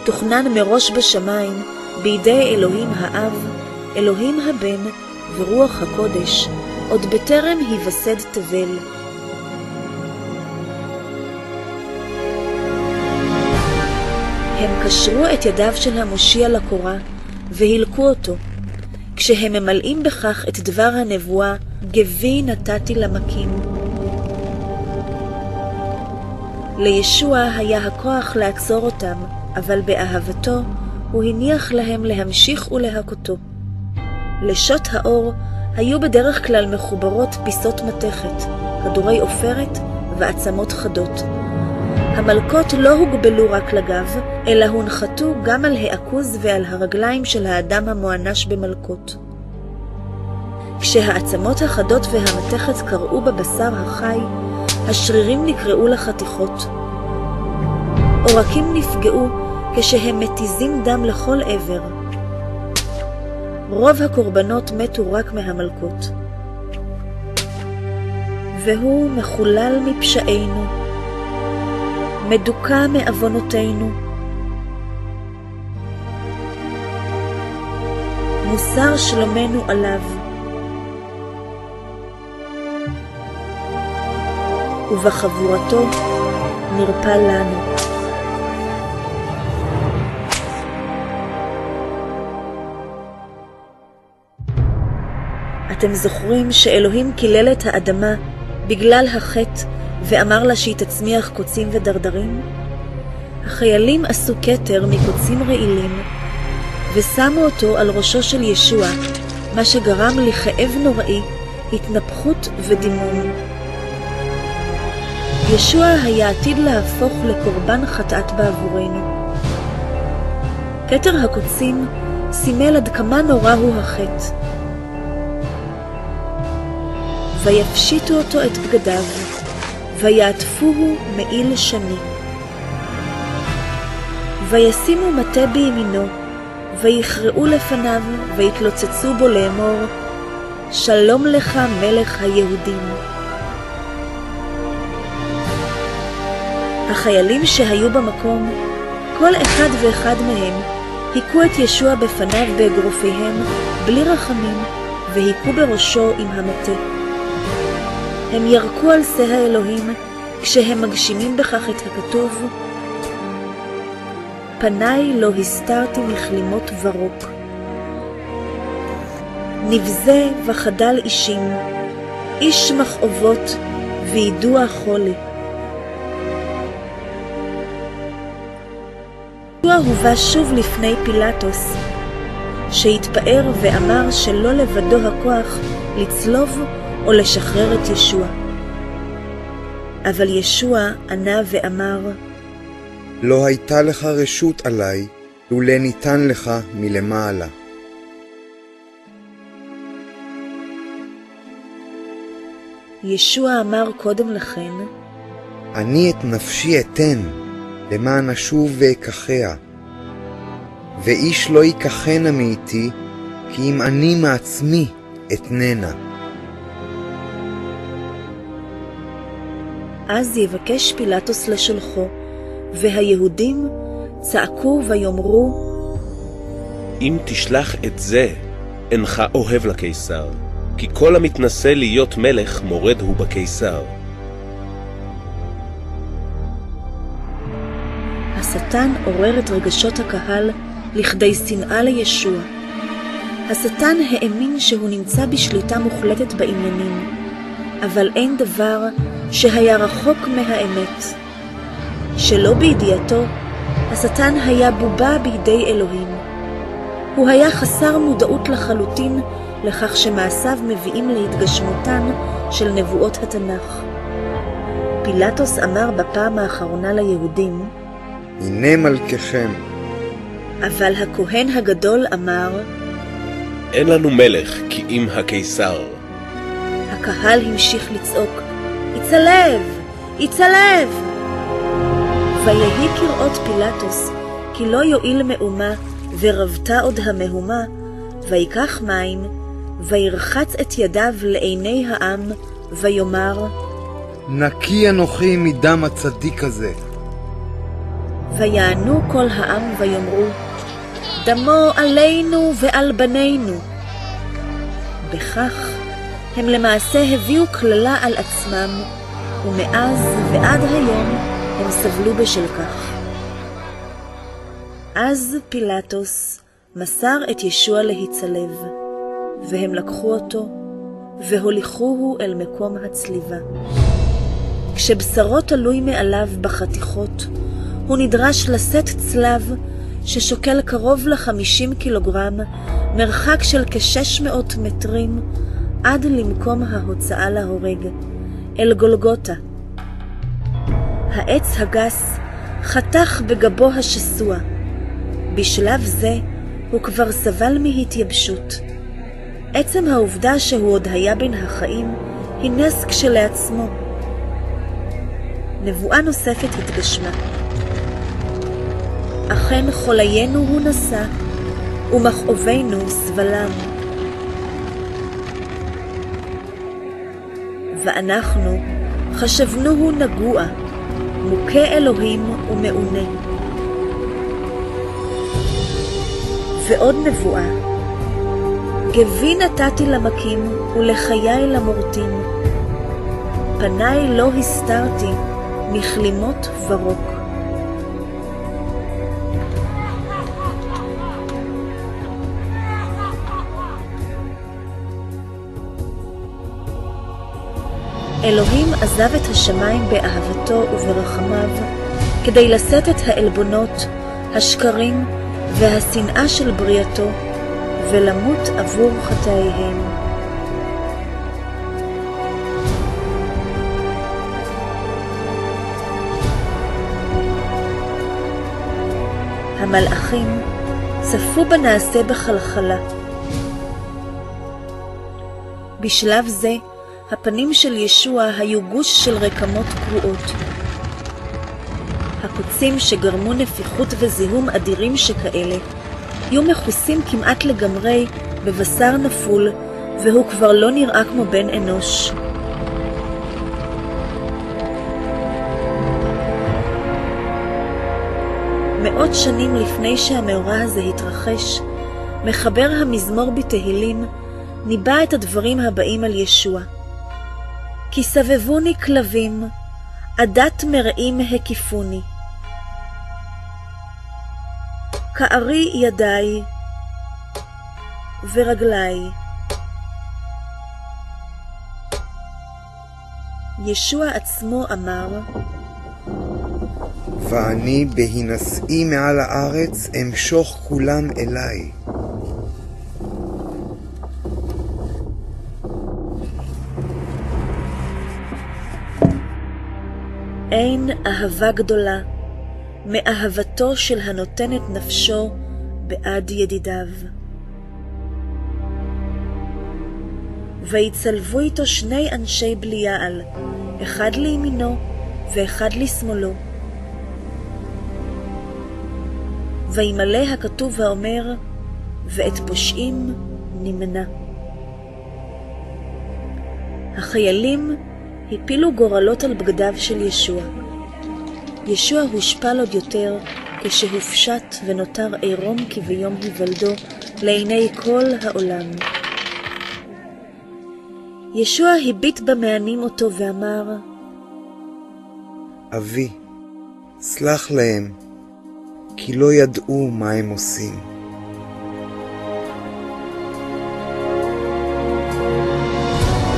תוכנן מראש בשמיים בידי אלוהים האב, אלוהים הבן ורוח הקודש, עוד בטרם היווסד תבל. הם קשרו את ידיו של המושיע לקורה והילקו אותו. כשהם ממלאים בכך את דבר הנבואה, גבי נתתי למכים. לישוע היה הכוח לעצור אותם, אבל באהבתו הוא הניח להם להמשיך ולהכותו. לשוט האור היו בדרך כלל מחוברות פיסות מתכת, כדורי עופרת ועצמות חדות. המלכות לא הוגבלו רק לגב, אלא הונחתו גם על העכוז ועל הרגליים של האדם המואנש במלכות. כשהעצמות החדות והמתכת קרעו בבשר החי, השרירים נקרעו לחתיכות. עורקים נפגעו כשהם מתיזים דם לכל עבר. רוב הקורבנות מתו רק מהמלכות. והוא מחולל מפשענו, מדוכא מעוונותינו. מוסר שלומנו עליו. ובחבורתו נרפא לנו. אתם זוכרים שאלוהים קילל את האדמה בגלל החטא ואמר לה שהיא תצמיח קוצים ודרדרים? החיילים עשו כתר מקוצים רעילים ושמו אותו על ראשו של ישוע, מה שגרם לכאב נוראי, התנפחות ודימום. ישוע היה עתיד להפוך לקורבן חטאת בעבורנו. כתר הקוצים סימל עד כמה נורא הוא החטא. ויפשיטו אותו את בגדיו, ויעטפוהו מעיל שני. וישימו מטה בימינו, ויכרעו לפניו, ויתלוצצו בו לאמור, שלום לך מלך היהודים. החיילים שהיו במקום, כל אחד ואחד מהם, היכו את ישוע בפניו באגרופיהם, בלי רחמים, והיכו בראשו עם המטה. הם ירקו על שא האלוהים כשהם מגשימים בכך את הכתוב, פניי לא הסתרתי מכלימות ורוק. נבזה וחדל אישים, איש מכאובות וידוע חולי. ישוע הובא שוב לפני פילטוס, שהתפאר ואמר שלא לבדו הכוח לצלוב או לשחרר את ישוע. אבל ישוע ענה ואמר, לא הייתה לך רשות עליי, לולא ניתן לך מלמעלה. ישוע אמר קודם לכן, אני את נפשי אתן, למען אשוב ואקחיה. ואיש לא ייקחנה מאיתי, כי אם אני מעצמי אתננה. אז יבקש פילטוס לשולחו, והיהודים צעקו ויאמרו, אם תשלח את זה, אינך אוהב לקיסר, כי כל המתנסה להיות מלך מורד הוא בקיסר. השטן עורר את רגשות הקהל לכדי שנאה לישוע. השטן האמין שהוא נמצא בשליטה מוחלטת בעניינים, אבל אין דבר שהיה רחוק מהאמת. שלא בידיעתו, השטן היה בובה בידי אלוהים. הוא היה חסר מודעות לחלוטין לכך שמעשיו מביאים להתגשמותן של נבואות התנ"ך. פילטוס אמר בפעם האחרונה ליהודים, הנה מלככם. אבל הכהן הגדול אמר, אין לנו מלך כי אם הקיסר. הקהל המשיך לצעוק, יצלב! יצלב! ויהי כראות פילטוס, כי לא יועיל מאומה, ורבתה עוד המהומה, ויקח מים, וירחץ את ידיו לעיני העם, ויאמר, נקי אנוכי מדם הצדיק הזה. ויענו כל העם ויאמרו, דמו עלינו ועל בנינו. בכך הם למעשה הביאו כללה על עצמם, ומאז ועד היום הם סבלו בשל כך. אז פילטוס מסר את ישוע להצלב, והם לקחו אותו והוליכוהו אל מקום הצליבה. כשבשרו תלוי מעליו בחתיכות, הוא נדרש לשאת צלב ששוקל קרוב ל50 קילוגרם, מרחק של כ600 מטרים, עד למקום ההוצאה להורג, אל גולגותה. העץ הגס חתך בגבו השסוע. בשלב זה הוא כבר סבל מהתייבשות. עצם העובדה שהוא עוד היה בין החיים היא נס כשלעצמו. נבואה נוספת התגשמה. אכן חוליינו הוא נשא, ומכאובינו סבלם. ואנחנו חשבנוהו נגוע, מוכה אלוהים ומעונה. ועוד נבואה, גבי נתתי למכים ולחיי למורטים, פניי לא הסתרתי מכלימות ורוק. אלוהים עזב את השמיים באהבתו וברחמיו כדי לשאת את העלבונות, השקרים והשנאה של בריאתו ולמות עבור חטאיהם. המלאכים צפו בנעשה בחלחלה. בשלב זה הפנים של ישוע היו גוש של רקמות קרועות. הקוצים שגרמו נפיחות וזיהום אדירים שכאלה היו מכוסים כמעט לגמרי בבשר נפול, והוא כבר לא נראה כמו בן אנוש. מאות שנים לפני שהמאורע הזה התרחש, מחבר המזמור בתהילים ניבא את הדברים הבאים על ישוע. כי סבבוני כלבים, עדת מרעים הקיפוני. כארי ידיי ורגליי. ישוע עצמו אמר, ואני בהינשאי מעל הארץ אמשוך כולם אליי. אין אהבה גדולה מאהבתו של הנותן את נפשו בעד ידידיו. ויצלבו איתו שני אנשי בליעל, אחד לימינו ואחד לשמאלו. וימלא הכתוב האומר, ואת פושעים נמנע. החיילים הפילו גורלות על בגדיו של ישוע. ישוע הושפל עוד יותר כשהופשט ונותר עירום כביום היוולדו לעיני כל העולם. ישוע הביט במענים אותו ואמר, אבי, סלח להם, כי לא ידעו מה הם עושים.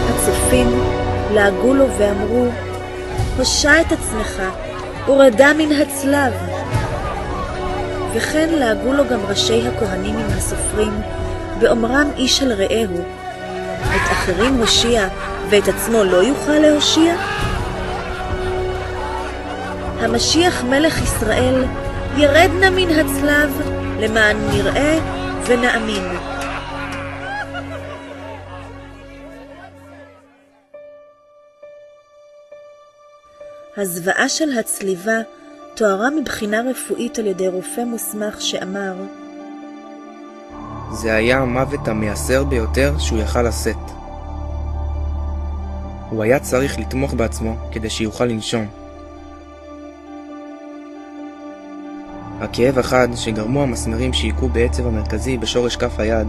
הצופים לעגו לו ואמרו, הושע את עצמך, הורדה מן הצלב. וכן לעגו לו גם ראשי הכהנים עם הסופרים, באומרם איש על רעהו, את אחרים הושיע ואת עצמו לא יוכל להושיע? המשיח מלך ישראל ירד נא מן הצלב למען נראה ונאמין. הזוועה של הצליבה תוארה מבחינה רפואית על ידי רופא מוסמך שאמר, זה היה המוות המייסר ביותר שהוא יכל לשאת. הוא היה צריך לתמוך בעצמו כדי שיוכל לנשום. הכאב החד שגרמו המסמרים שהיכו בעצב המרכזי בשורש כף היד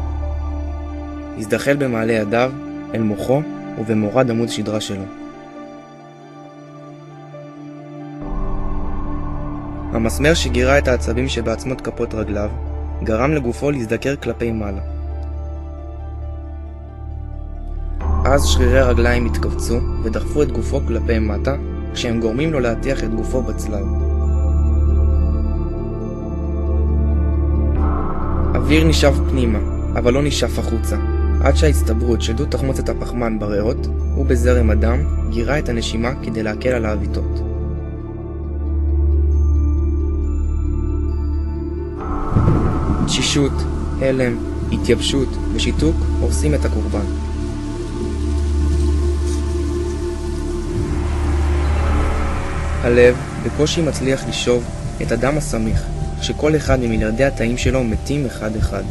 הזדחל במעלה ידיו אל מוחו ובמורד עמוד שדרה שלו. המסמר שגירה את העצבים שבעצמות כפות רגליו גרם לגופו להזדקר כלפי מעלה. אז שרירי הרגליים התכווצו ודחפו את גופו כלפי מטה, כשהם גורמים לו להטיח את גופו בצלב. אוויר נשאב פנימה, אבל לא נשאף החוצה, עד שההצטברות של דו תחמוצת הפחמן בריאות ובזרם הדם גירה את הנשימה כדי להקל על האביתות. תשישות, הלם, התייבשות ושיתוק הורסים את הקורבן. הלב בקושי מצליח לשאוב את הדם הסמיך, שכל אחד ממיליארדי התאים שלו מתים אחד אחד.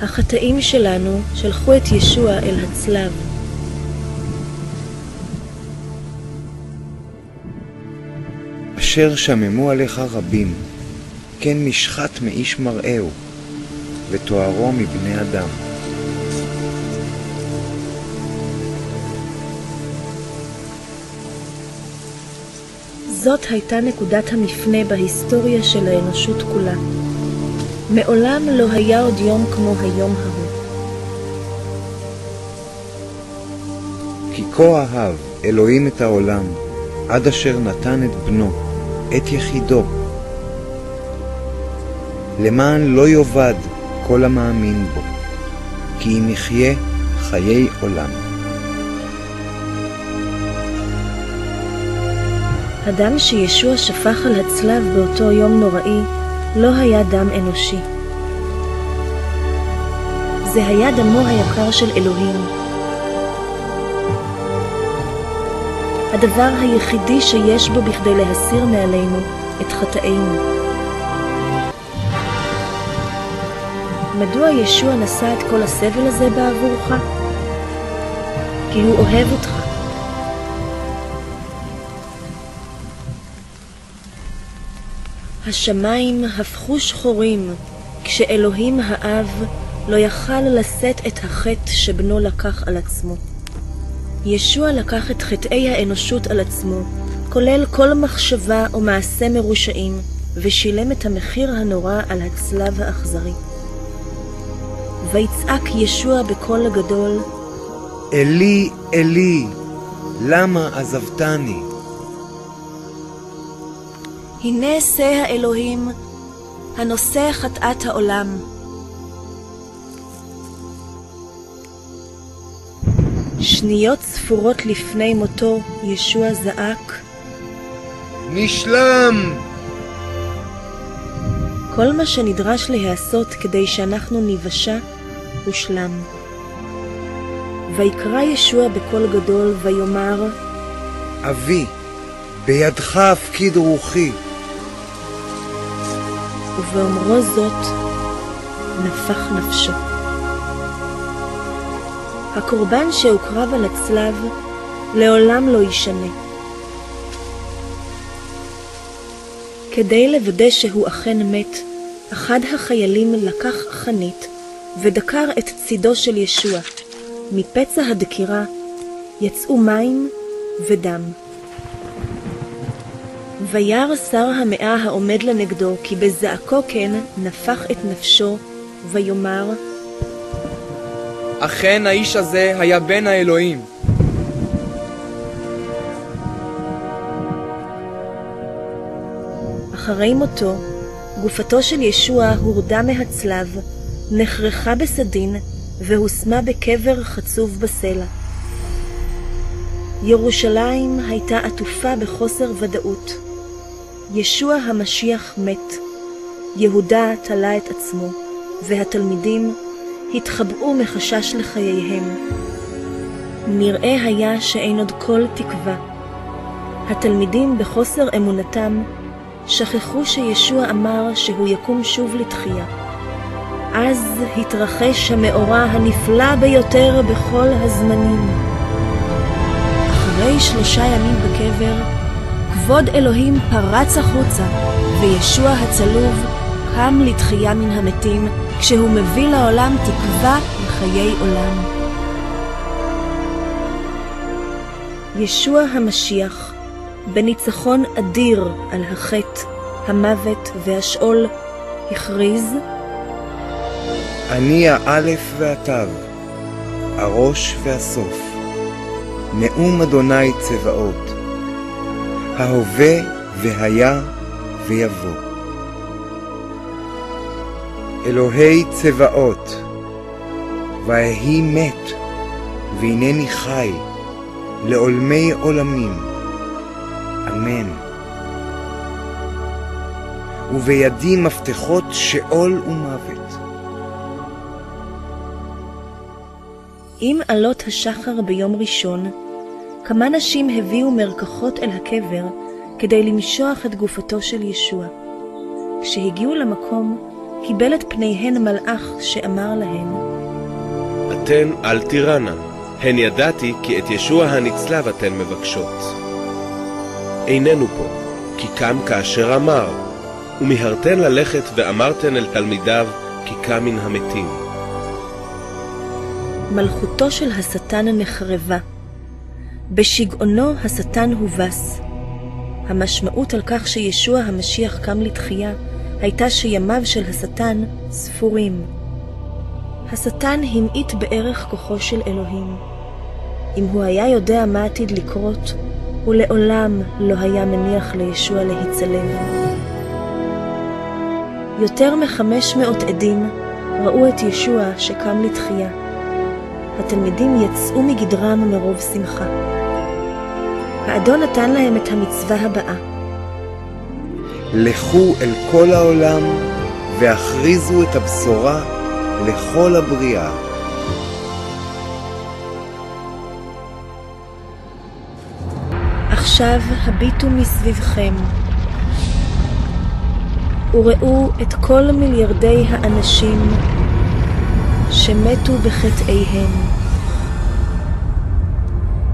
החטאים שלנו שלחו את ישוע אל הצלב. אשר שממו עליך רבים, כן משחת מאיש מראהו, ותוארו מבני אדם. זאת הייתה נקודת המפנה בהיסטוריה של האנושות כולה. מעולם לא היה עוד יום כמו היום ההוא. כי כה אהב אלוהים את העולם, עד אשר נתן את בנו, את יחידו, למען לא יאבד כל המאמין בו, כי אם יחיה חיי עולם. הדם שישוע שפך על הצלב באותו יום נוראי לא היה דם אנושי. זה היה דמו היקר של אלוהים. הדבר היחידי שיש בו בכדי להסיר מעלינו את חטאינו. מדוע ישוע נשא את כל הסבל הזה בעבורך? כי הוא אוהב אותך. השמיים הפכו שחורים כשאלוהים האב לא יכל לשאת את החטא שבנו לקח על עצמו. ישוע לקח את חטאי האנושות על עצמו, כולל כל מחשבה או מעשה מרושעים, ושילם את המחיר הנורא על הצלב האכזרי. ויצעק ישוע בקול גדול, אלי, אלי, למה עזבתני? הנה שא האלוהים, הנושא חטאת העולם. שניות ספורות לפני מותו, ישוע זעק, נשלם! כל מה שנדרש להיעשות כדי שאנחנו ניוושע, הושלם. ויקרא ישוע בקול גדול ויאמר, אבי, בידך הפקיד רוחי. ובאומרו זאת, נפח נפשו. הקורבן שהוקרב על הצלב לעולם לא ישנה. כדי לוודא שהוא אכן מת, אחד החיילים לקח חנית ודקר את צידו של ישוע. מפצע הדקירה יצאו מים ודם. וירא שר המאה העומד לנגדו, כי בזעקו כן נפח את נפשו, ויאמר, אכן האיש הזה היה בן האלוהים. אחרי מותו, גופתו של ישוע הורדה מהצלב, נחרכה בסדין, והושמה בקבר חצוב בסלע. ירושלים הייתה עטופה בחוסר ודאות. ישוע המשיח מת. יהודה תלה את עצמו, והתלמידים התחבאו מחשש לחייהם. נראה היה שאין עוד כל תקווה. התלמידים בחוסר אמונתם שכחו שישוע אמר שהוא יקום שוב לתחייה. אז התרחש המאורע הנפלא ביותר בכל הזמנים. אחרי 3 ימים בקבר, כבוד אלוהים פרץ החוצה, וישוע הצלוב קם לתחייה מן המתים, כשהוא מביא לעולם תקווה לחיי עולם. ישוע המשיח, בניצחון אדיר על החטא, המוות והשאול, הכריז, אני האלף והתו, הראש והסוף, נאום אדוני צבאות, ההווה והיה ויבוא. אלוהי צבאות, ויהי מת, והנני חי, לעולמי עולמים. אמן. ובידי מפתחות שאול ומוות. עם עלות השחר ביום ראשון, כמה נשים הביאו מרקחות אל הקבר כדי למשוח את גופתו של ישוע. כשהגיעו למקום, קיבל את פניהן מלאך שאמר להן, אתן אל תיראנה, הן ידעתי כי את ישוע הנצלב אתן מבקשות. איננו פה, כי קם כאשר אמר, ומיהרתן ללכת ואמרתן אל תלמידיו כי קם מן המתים. מלכותו של השטן נחרבה. בשגעונו השטן הובס. המשמעות על כך שישוע המשיח קם לתחייה הייתה שימיו של השטן ספורים. השטן המעיט בערך כוחו של אלוהים. אם הוא היה יודע מה עתיד לקרות, הוא לעולם לא היה מניח לישוע להצלב. יותר מ-500 עדים ראו את ישוע שקם לתחייה. התלמידים יצאו מגדרם מרוב שמחה. האדון נתן להם את המצווה הבאה. לכו אל כל העולם והכריזו את הבשורה לכל הבריאה. עכשיו הביטו מסביבכם וראו את כל מיליארדי האנשים שמתו בחטאיהם.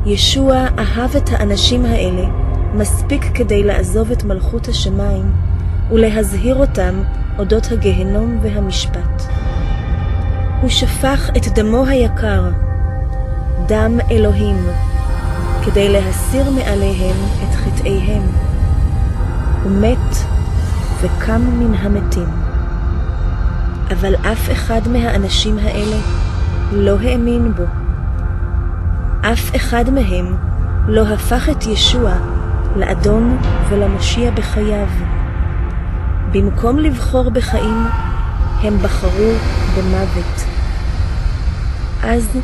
ישוע אהב את האנשים האלה מספיק כדי לעזוב את מלכות השמיים ולהזהיר אותם אודות הגהנום והמשפט. הוא שפך את דמו היקר, דם אלוהים, כדי להסיר מעליהם את חטאיהם. הוא מת וקם מן המתים. אבל אף אחד מהאנשים האלה לא האמין בו. אף אחד מהם לא הפך את ישוע לאדון ולמושיע בחייו. במקום לבחור בחיים, הם בחרו במוות. אז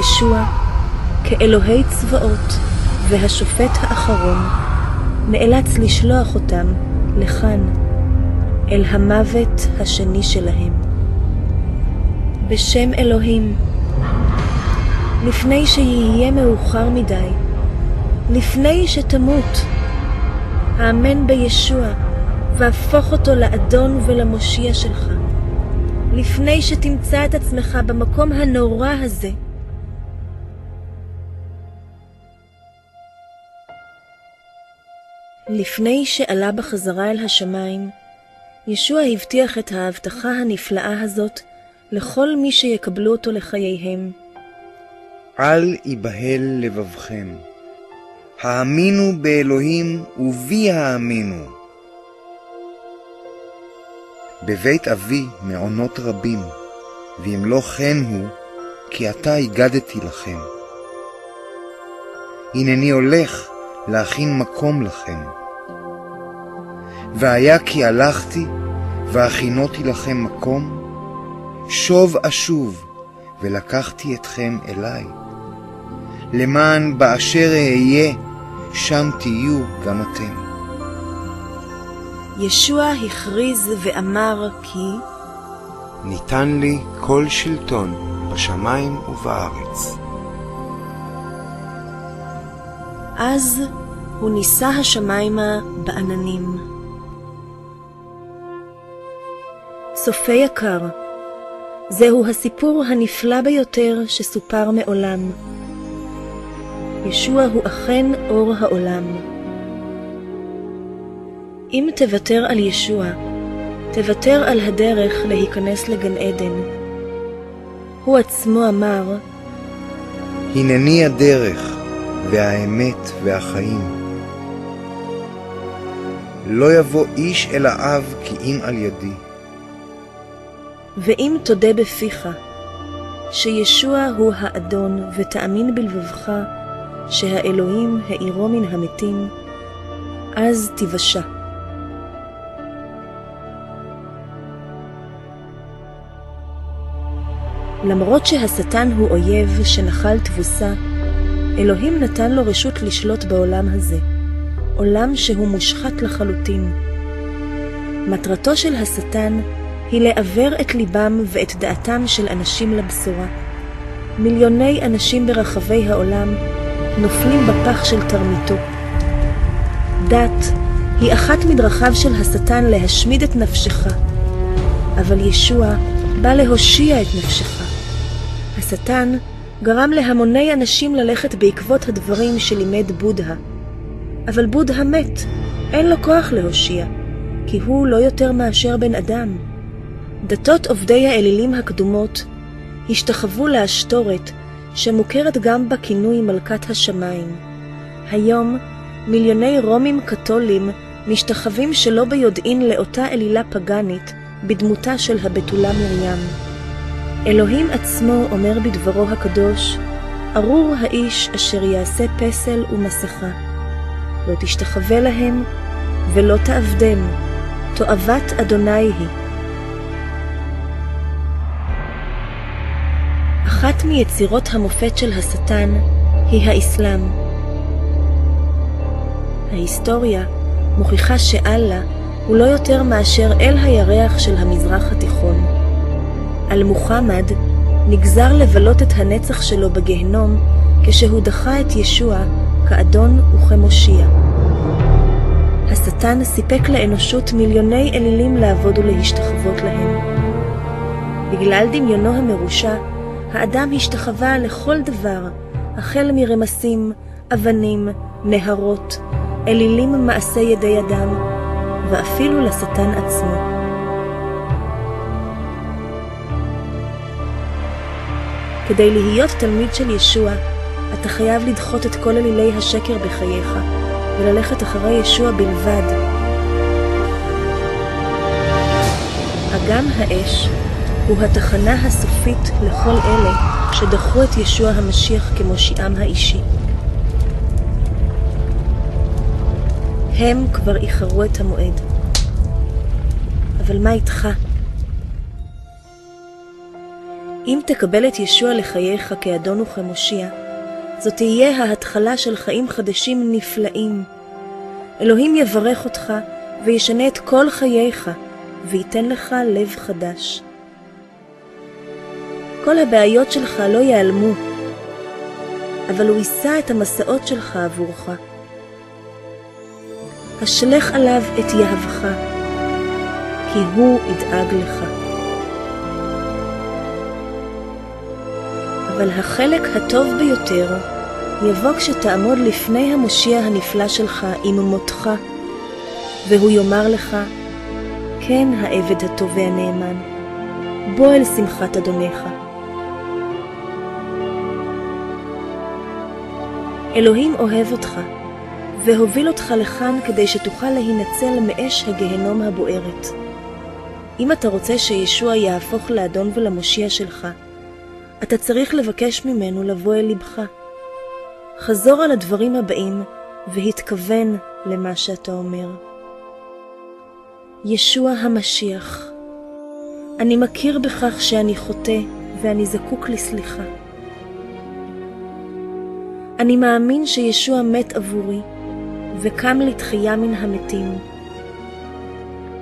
ישוע, כאלוהי צבאות והשופט האחרון, נאלץ לשלוח אותם לכאן, אל המוות השני שלהם. בשם אלוהים, לפני שיהיה מאוחר מדי, לפני שתמות, האמן בישוע והפוך אותו לאדון ולמושיע שלך. לפני שתמצא את עצמך במקום הנורא הזה, לפני שעלה בחזרה אל השמיים, ישוע הבטיח את ההבטחה הנפלאה הזאת לכל מי שיקבלו אותו לחייהם. אל יבהל לבבכם. האמינו באלוהים ובי האמינו. בבית אבי מעונות רבים, ואם לא כן הוא, כי עתה הגדתי לכם. הנני הולך להכין מקום לכם. והיה כי הלכתי והכינותי לכם מקום, שוב אשוב ולקחתי אתכם אליי, למען באשר אהיה שם תהיו גם אתם. ישוע הכריז ואמר כי ניתן לי כל שלטון בשמיים ובארץ. אז הוא ניסה השמיימה בעננים. צופה יקר, זהו הסיפור הנפלא ביותר שסופר מעולם. ישוע הוא אכן אור העולם. אם תוותר על ישוע, תוותר על הדרך להיכנס לגן עדן. הוא עצמו אמר, הנני הדרך והאמת והחיים. לא יבוא איש אל האב כי אם על ידי. ואם תודה בפיך שישוע הוא האדון ותאמין בלבבך שהאלוהים העירו מן המתים, אז תיוושע. למרות שהשטן הוא אויב שנחל תבוסה, אלוהים נתן לו רשות לשלוט בעולם הזה, עולם שהוא מושחת לחלוטין. מטרתו של השטן היא לעבר את ליבם ואת דעתם של אנשים לבשורה. מיליוני אנשים ברחבי העולם נופלים בפח של תרמיתו. דת היא אחת מדרכיו של השטן להשמיד את נפשך, אבל ישוע בא להושיע את נפשך. השטן גרם להמוני אנשים ללכת בעקבות הדברים שלימד בודה. אבל בודה מת, אין לו כוח להושיע, כי הוא לא יותר מאשר בן אדם. דתות עובדי האלילים הקדומות השתחוו לאשתורת, שמוכרת גם בכינוי מלכת השמיים. היום מיליוני רומים קתולים משתחווים שלא ביודעין לאותה אלילה פגנית בדמותה של הבתולה מרים. אלוהים עצמו אומר בדברו הקדוש, ארור האיש אשר יעשה פסל ומסכה. לא תשתחווה להם ולא תעבדם, תועבת אדוני היא. אחת מיצירות המופת של השטן היא האסלאם. ההיסטוריה מוכיחה שאללה הוא לא יותר מאשר אל הירח של המזרח התיכון. על מוחמד נגזר לבלות את הנצח שלו בגהנום כשהוא דחה את ישוע כאדון וכמושיע. השטן סיפק לאנושות מיליוני אלילים לעבוד ולהשתחוות להם. בגלל דמיונו המרושע, האדם השתחווה לכל דבר, החל מרמסים, אבנים, נהרות, אלילים מעשי ידי אדם, ואפילו לשטן עצמו. כדי להיות תלמיד של ישוע, אתה חייב לדחות את כל אלילי השקר בחייך, וללכת אחרי ישוע בלבד. אגם האש הוא התחנה הסופית לכל אלה שדחו את ישוע המשיח כמושיעם האישי. הם כבר איחרו את המועד. אבל מה איתך? אם תקבל את ישוע לחייך כאדון וכמושיע, זאת תהיה ההתחלה של חיים חדשים נפלאים. אלוהים יברך אותך וישנה את כל חייך, וייתן לך לב חדש. כל הבעיות שלך לא ייעלמו, אבל הוא יישא את המסעות שלך עבורך. השלך עליו את יהבך, כי הוא ידאג לך. אבל החלק הטוב ביותר יבוא כשתעמוד לפני המושיע הנפלא שלך עם מותך, והוא יאמר לך, כן העבד הטוב והנאמן, בוא אל שמחת אדונך. אלוהים אוהב אותך, והוביל אותך לכאן כדי שתוכל להינצל מאש הגהנום הבוערת. אם אתה רוצה שישוע יהפוך לאדון ולמושיע שלך, אתה צריך לבקש ממנו לבוא אל לבך. חזור על הדברים הבאים והתכוון למה שאתה אומר. ישוע המשיח, אני מכיר בכך שאני חוטא ואני זקוק לסליחה. אני מאמין שישוע מת עבורי וקם לתחייה מן המתים.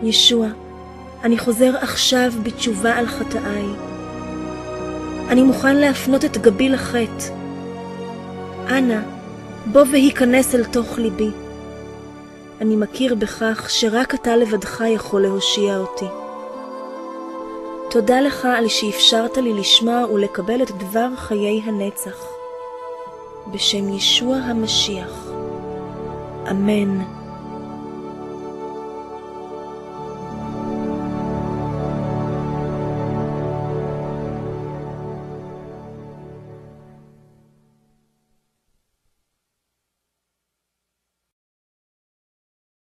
ישוע, אני חוזר עכשיו בתשובה על חטאיי. אני מוכן להפנות את גבי לחטא. אנא, בוא והיכנס אל תוך ליבי. אני מכיר בכך שרק אתה לבדך יכול להושיע אותי. תודה לך על שאפשרת לי לשמוע ולקבל את דבר חיי הנצח. בשם ישוע המשיח. אמן.